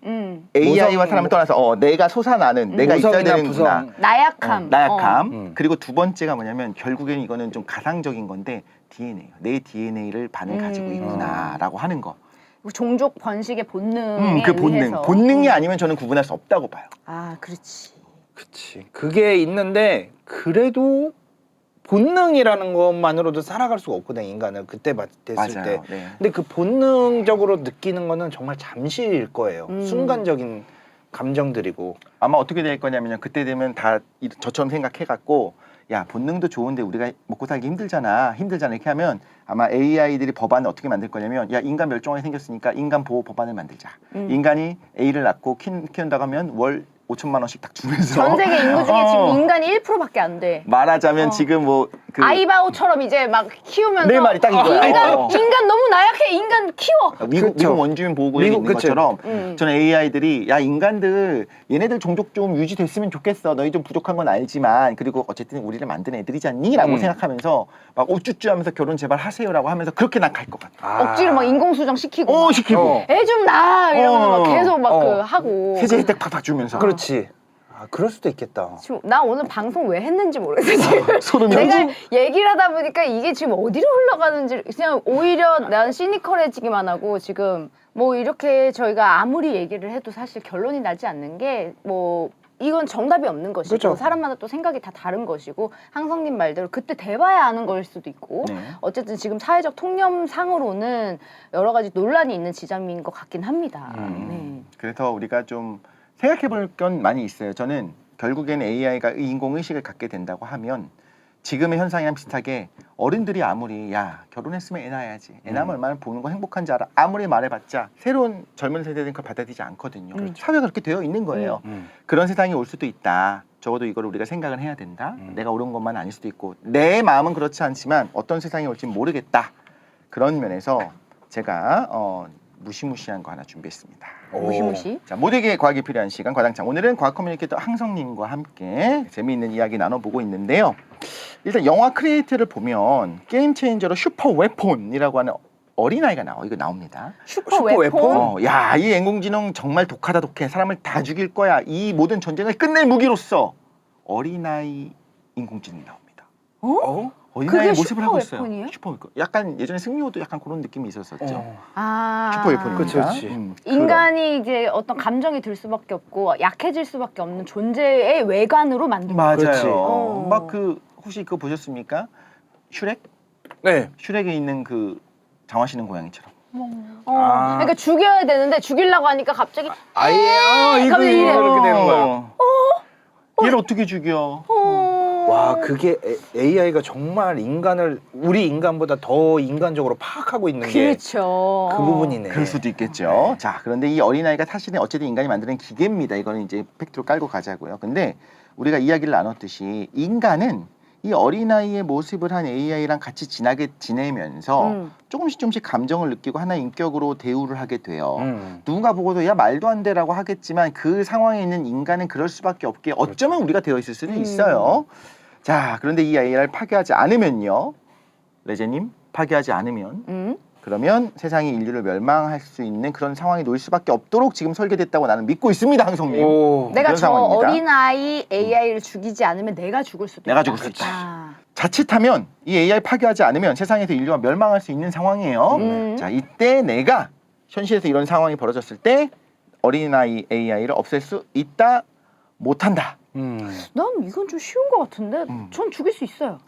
AI와 모성- 사람을 떠나서 내가 솟아나는 내가 있어야 모성이나 되는구나. 부성. 나약함. 나약함. 그리고 두 번째가 뭐냐면 결국에는 이거는 좀 가상적인 건데 DNA. 내 DNA를 반을 가지고 있구나라고 하는 거. 종족 번식의 본능에 그 본능. 의해서. 본능이 아니면 저는 구분할 수 없다고 봐요. 아 그렇지. 그치. 그게 있는데 그래도 본능이라는 것만으로도 살아갈 수가 없거든, 인간은. 그때 됐을 맞아요. 때. 네. 근데 그 본능적으로 느끼는 거는 정말 잠시일 거예요. 순간적인 감정들이고. 아마 어떻게 될 거냐면 그때 되면 다 저처럼 생각해갖고 야 본능도 좋은데 우리가 먹고 살기 힘들잖아 이렇게 하면 아마 AI들이 법안을 어떻게 만들 거냐면 야 인간 멸종하게 생겼으니까 인간 보호 법안을 만들자. 인간이 A를 낳고 키운다고 하면 월 5천만 원씩 딱 주면서 전 세계 인구 중에 지금 인간이 1%밖에 안 돼. 말하자면 지금 뭐 그 아이바오처럼 이제 막 키우면서 내 말이 딱 이거야. 인간 너무 나약해. 인간 키워. 미국 원주민 보호구역에 미국, 있는 그쵸. 것처럼 음. 저는 AI들이 야 인간들 얘네들 종족 좀 유지됐으면 좋겠어. 너희 좀 부족한 건 알지만 그리고 어쨌든 우리를 만든 애들이잖니? 라고 생각하면서 막 우쭈쭈하면서 결혼 제발 하세요라고 하면서 그렇게 난 갈 것 같아. 억지로 막 인공수정 시키고. 막 시키고 어. 애 좀 낳아 이러면서 막 계속 막 그 어. 하고. 세제 혜택 팍팍 주면서. 그렇지. 아, 그럴 수도 있겠다. 지금 나 오늘 방송 왜 했는지 모르겠어 지금. 소름이 내가 얘기를 하다 보니까 이게 지금 어디로 흘러가는지 그냥 오히려 난 시니컬해지기만 하고 지금 뭐 이렇게 저희가 아무리 얘기를 해도 사실 결론이 나지 않는 게 뭐 이건 정답이 없는 것이고 그렇죠. 사람마다 또 생각이 다 다른 것이고 항성님 말대로 그때 돼봐야 아는 걸 수도 있고 네. 어쨌든 지금 사회적 통념상으로는 여러 가지 논란이 있는 지점인 것 같긴 합니다. 네. 그래서 우리가 좀 생각해 볼 건 많이 있어요. 저는 결국에는 AI가 인공의식을 갖게 된다고 하면 지금의 현상이랑 비슷하게 어른들이 아무리 야 결혼했으면 애 낳아야지 애 낳으면 얼마나 보는 거 행복한지 알아 아무리 말해봤자 새로운 젊은 세대들은 그걸 받아들이지 않거든요. 사회가 그렇게 되어 있는 거예요. 그런 세상이 올 수도 있다. 적어도 이걸 우리가 생각을 해야 된다. 내가 옳은 것만 아닐 수도 있고 내 마음은 그렇지 않지만 어떤 세상이 올지 모르겠다. 그런 면에서 제가 무시무시한 거 하나 준비했습니다. 무시무시. 자, 모두에게 과학이 필요한 시간 과장창. 오늘은 과학 커뮤니케이터 항성님과 함께 재미있는 이야기 나눠보고 있는데요. 일단 영화 크리에이트를 보면 게임 체인저로 슈퍼 웨폰이라고 하는 어린아이가 이거 나옵니다. 슈퍼 슈퍼 웨폰? 웨폰? 야, 이 인공지능 정말 독하다 독해. 사람을 다 죽일 거야. 이 모든 전쟁을 끝낼 무기로서 어린아이 인공지능이 나옵니다. 어? 어린아이의 그게 모습을 하고 있어요. 슈퍼 웨폰이에요? 슈퍼 웨폰. 약간 예전에 승리호도 약간 그런 느낌이 있었었죠. 아. 슈퍼 웨폰입니다. 그치. 인간이 이제 어떤 감정이 들 수밖에 없고 약해질 수밖에 없는 존재의 외관으로 만든 거예요. 그렇지. 맞아요. 막 혹시 그거 보셨습니까? 슈렉? 네. 슈렉에 있는 그 장화시는 고양이처럼. 아. 그러니까 죽여야 되는데 죽이려고 하니까 갑자기 아예 이거 갑자기 이래. 이렇게 되는 거야. 얘를 어떻게 죽여? 와, 그게 AI가 정말 우리 인간보다 더 인간적으로 파악하고 있는 게 그렇죠. 그 부분이네. 그럴 수도 있겠죠. 자, 그런데 이 어린아이가 사실은 어쨌든 인간이 만드는 기계입니다. 이거는 이제 팩트로 깔고 가자고요. 근데 우리가 이야기를 나눴듯이 인간은 이 어린아이의 모습을 한 AI랑 같이 지내면서 조금씩 감정을 느끼고 하나의 인격으로 대우를 하게 돼요. 누군가 보고도 야 말도 안 돼라고 하겠지만 그 상황에 있는 인간은 그럴 수밖에 없게 어쩌면 우리가 되어 있을 수도 있어요. 자, 그런데 이 AI를 파괴하지 않으면요. 레제님, 파괴하지 않으면 그러면 세상이 인류를 멸망할 수 있는 그런 상황이 놓일 수밖에 없도록 지금 설계됐다고 나는 믿고 있습니다, 항성님. 오. 내가 그런 저 상황입니다. 어린아이 AI를 죽이지 않으면 내가 죽을 수도 내가 있다. 죽을 수 있다. 아. 자칫하면 이 AI 파괴하지 않으면 세상에서 인류가 멸망할 수 있는 상황이에요. 자, 이때 내가 현실에서 이런 상황이 벌어졌을 때 어린아이 AI를 없앨 수 있다, 못한다. 난 이건 좀 쉬운 것 같은데 전 죽일 수 있어요.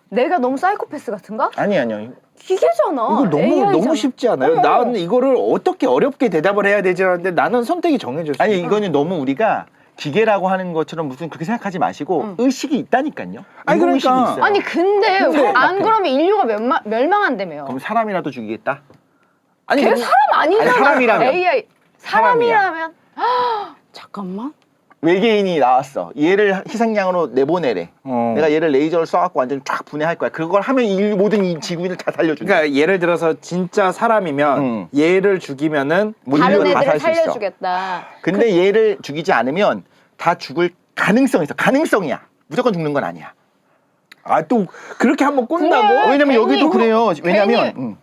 내가 너무 사이코패스 같은가? 아니요. 기계잖아. 이거 AI잖아. 너무 쉽지 않아요? 나는 이거를 어떻게 어렵게 대답을 해야 되지 않는데 나는 선택이 정해졌어. 아니 이거는 너무 우리가 기계라고 하는 것처럼 무슨 그렇게 생각하지 마시고 의식이 있다니까요. 아니, 인공의식이 그러니까. 있어요. 아니 근데 안 그러면 인류가 멸망한다며요. 그럼 사람이라도 죽이겠다? 아니, 걔 사람 아니잖아. 아니, 사람이라면. AI 사람이라면 잠깐만. 외계인이 나왔어. 얘를 희생양으로 내보내래. 내가 얘를 레이저를 쏴갖고 완전히 쫙 분해할 거야. 그걸 하면 인류 모든 이 지구인을 다 살려준다. 그러니까 예를 들어서 진짜 사람이면 얘를 죽이면은 뭐 다른 인류가 다 애들을 살 수 있어. 살려주겠다. 근데 얘를 죽이지 않으면 다 죽을 가능성이 있어. 가능성이야. 무조건 죽는 건 아니야. 또 그렇게 한번 꼰다고? 그래. 왜냐면 괜히 여기도 그래요. 왜냐면 괜히.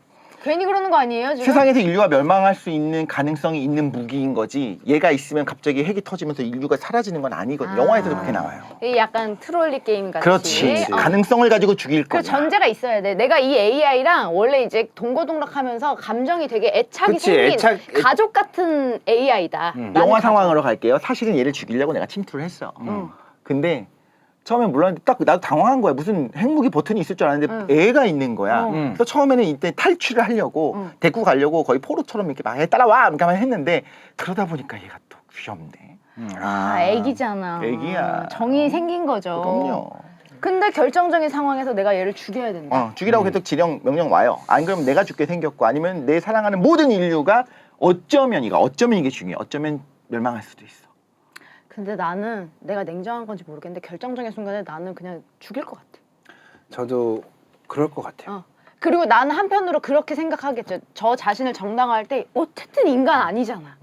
괜히 그러는 거 아니에요 지금? 세상에서 인류가 멸망할 수 있는 가능성이 있는 무기인 거지. 얘가 있으면 갑자기 핵이 터지면서 인류가 사라지는 건 아니거든. 영화에서도 그렇게 나와요. 이 약간 트롤리 게임 같이. 그렇지. 가능성을 가지고 죽일 그 거야. 전제가 있어야 돼. 내가 이 AI랑 원래 이제 동거동락하면서 감정이 되게 애착이 그치, 생긴 가족 같은 AI다. 영화 상황으로 갈게요. 사실은 얘를 죽이려고 내가 침투를 했어. 근데 처음에 물론 딱 나도 당황한 거야. 무슨 핵무기 버튼이 있을 줄 알았는데 애가 있는 거야. 그래서 처음에는 이때 탈출을 하려고 데리고 가려고 거의 포로처럼 이렇게 막 따라와 이렇게 했는데 그러다 보니까 얘가 또 귀엽네. 애기잖아. 애기야. 정이 생긴 거죠. 그럼요. 근데 결정적인 상황에서 내가 얘를 죽여야 된다. 죽이라고 계속 지령 명령 와요. 안 그러면 내가 죽게 생겼고 아니면 내 사랑하는 모든 인류가 어쩌면 이게 중요해. 어쩌면 멸망할 수도 있어. 근데 나는 내가 냉정한 건지 모르겠는데 결정적인 순간에 나는 그냥 죽일 것 같아. 저도 그럴 것 같아요. 그리고 나는 한편으로 그렇게 생각하겠죠. 저 자신을 정당화할 때 어쨌든 인간 아니잖아.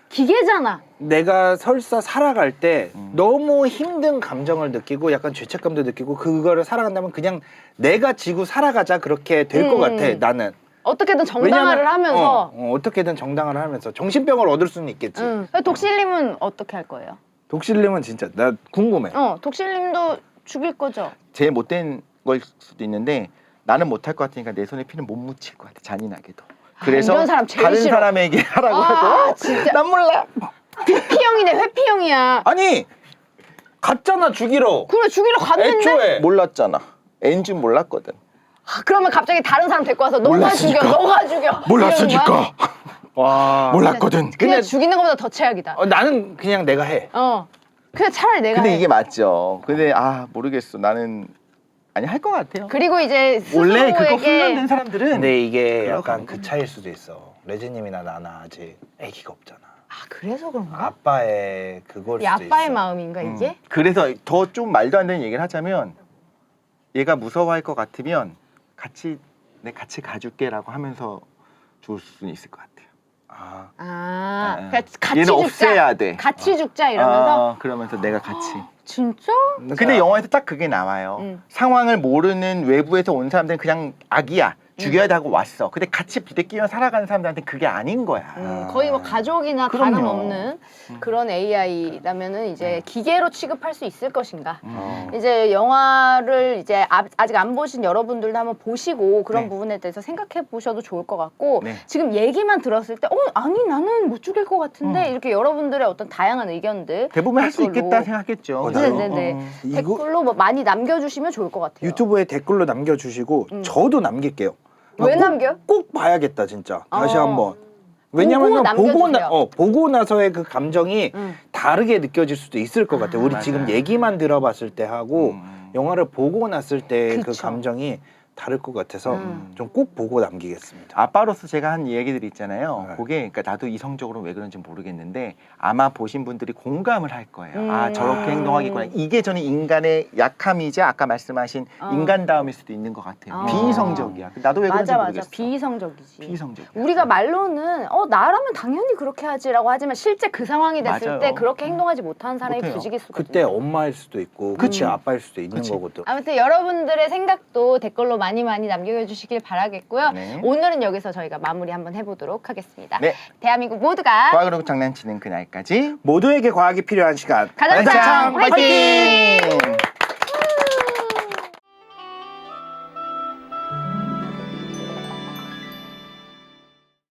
기계잖아. 내가 설사 살아갈 때 너무 힘든 감정을 느끼고 약간 죄책감도 느끼고 그거를 살아간다면 그냥 내가 지고 살아가자 그렇게 될 것 같아 나는. 어떻게든 정당화를 하면서. 어떻게든 정당화를 하면서 정신병을 얻을 수는 있겠지. 독실님은 어떻게 할 거예요? 독실님은 진짜 나 궁금해. 독실님도 죽일 거죠? 제일 못된 걸 수도 있는데 나는 못할 것 같으니까 내 손에 피는 못 묻힐 것 같아. 잔인하게도. 그래서 이런 사람 제일 다른 싫어. 사람에게 하라고 아, 하고 진짜. 난 몰라. 회피형이네, 회피형이야. 아니 갔잖아 죽이러. 그래, 죽이러 갔는데? 애초에 몰랐잖아. N줄 몰랐거든. 그러면 갑자기 다른 사람 데리고 와서 너가 몰랐으니까. 죽여, 너가 죽여. 이러는 거야? 와. 몰랐거든. 그냥 죽이는 것보다 더 최악이다. 나는 그냥 내가 해. 그냥 차라리 내가 근데 해. 이게 맞죠. 근데 모르겠어. 나는 아니 할 것 같아요. 그리고 이제 원래 그거 스스로에게 훈련된 사람들은 근데 이게 그래요, 약간 그럼. 그 차이일 수도 있어. 레지님이나 나나 아직 아기가 없잖아. 그래서 그런가? 아빠의 그걸 이 수도 아빠의 있어. 마음인가 이게? 그래서 더 좀 말도 안 되는 얘기를 하자면 얘가 무서워할 것 같으면 내가 같이 가줄게라고 하면서 죽을 수는 있을 것 같아요. 아, 그러니까 같이 얘는 죽자. 없애야 돼. 같이 죽자 이러면서. 그러면서 내가 같이. 진짜? 근데 영화에서 딱 그게 나와요. 상황을 모르는 외부에서 온 사람들은 그냥 악이야. 죽여야 하고 왔어. 근데 같이 부대끼며 살아가는 사람들한테 그게 아닌 거야. 거의 뭐 가족이나 그럼요. 다름없는 그런 AI라면은 이제 기계로 취급할 수 있을 것인가? 음. 이제 영화를 이제 아직 안 보신 여러분들도 한번 보시고 그런 네. 부분에 대해서 생각해 보셔도 좋을 것 같고 네. 지금 얘기만 들었을 때 아니 나는 못 죽일 것 같은데 이렇게 여러분들의 어떤 다양한 의견들 대부분 할 수 댓글로. 있겠다 생각했죠. 나도. 네네네. 이거 댓글로 뭐 많이 남겨주시면 좋을 것 같아요. 유튜브에 댓글로 남겨주시고 저도 남길게요. 왜 꼭- 남겨? 꼭 봐야겠다 진짜. 다시 어. 한번. 왜냐면은 남겨주세요. 보고 나서의 그 감정이 음. 다르게 느껴질 수도 있을 것 같아요. 우리 맞아요. 지금 얘기만 들어봤을 때 하고 음. 영화를 보고 났을 때 그 그쵸. 감정이 다를 것 같아서 음. 좀 꼭 보고 남기겠습니다. 아빠로서 제가 한 얘기들이 있잖아요. 네. 그게 그러니까 나도 이성적으로 왜 그런지 모르겠는데 아마 보신 분들이 공감을 할 거예요. 음. 저렇게 행동하겠구나. 이게 저는 인간의 약함이자 아까 말씀하신 인간다움일 수도 있는 것 같아요. 어. 비이성적이야. 나도 왜 그런지 맞아 모르겠어. 비이성적이지. 비이성적이야. 우리가 말로는 나라면 당연히 그렇게 하지라고 하지만 실제 그 상황이 됐을 맞아요. 때 그렇게 행동하지 못하는 사람이 못해요. 부지기수거든요. 그때 엄마일 수도 있고 그치. 그때 아빠일 수도 있는 그치. 거거든. 아무튼 여러분들의 생각도 댓글로 많이 남겨주시길 바라겠고요. 네. 오늘은 여기서 저희가 마무리 한번 해보도록 하겠습니다. 네. 대한민국 모두가 과학으로 장난치는 그날까지 모두에게 과학이 필요한 시간. 가장 가장 화이팅! 화이팅!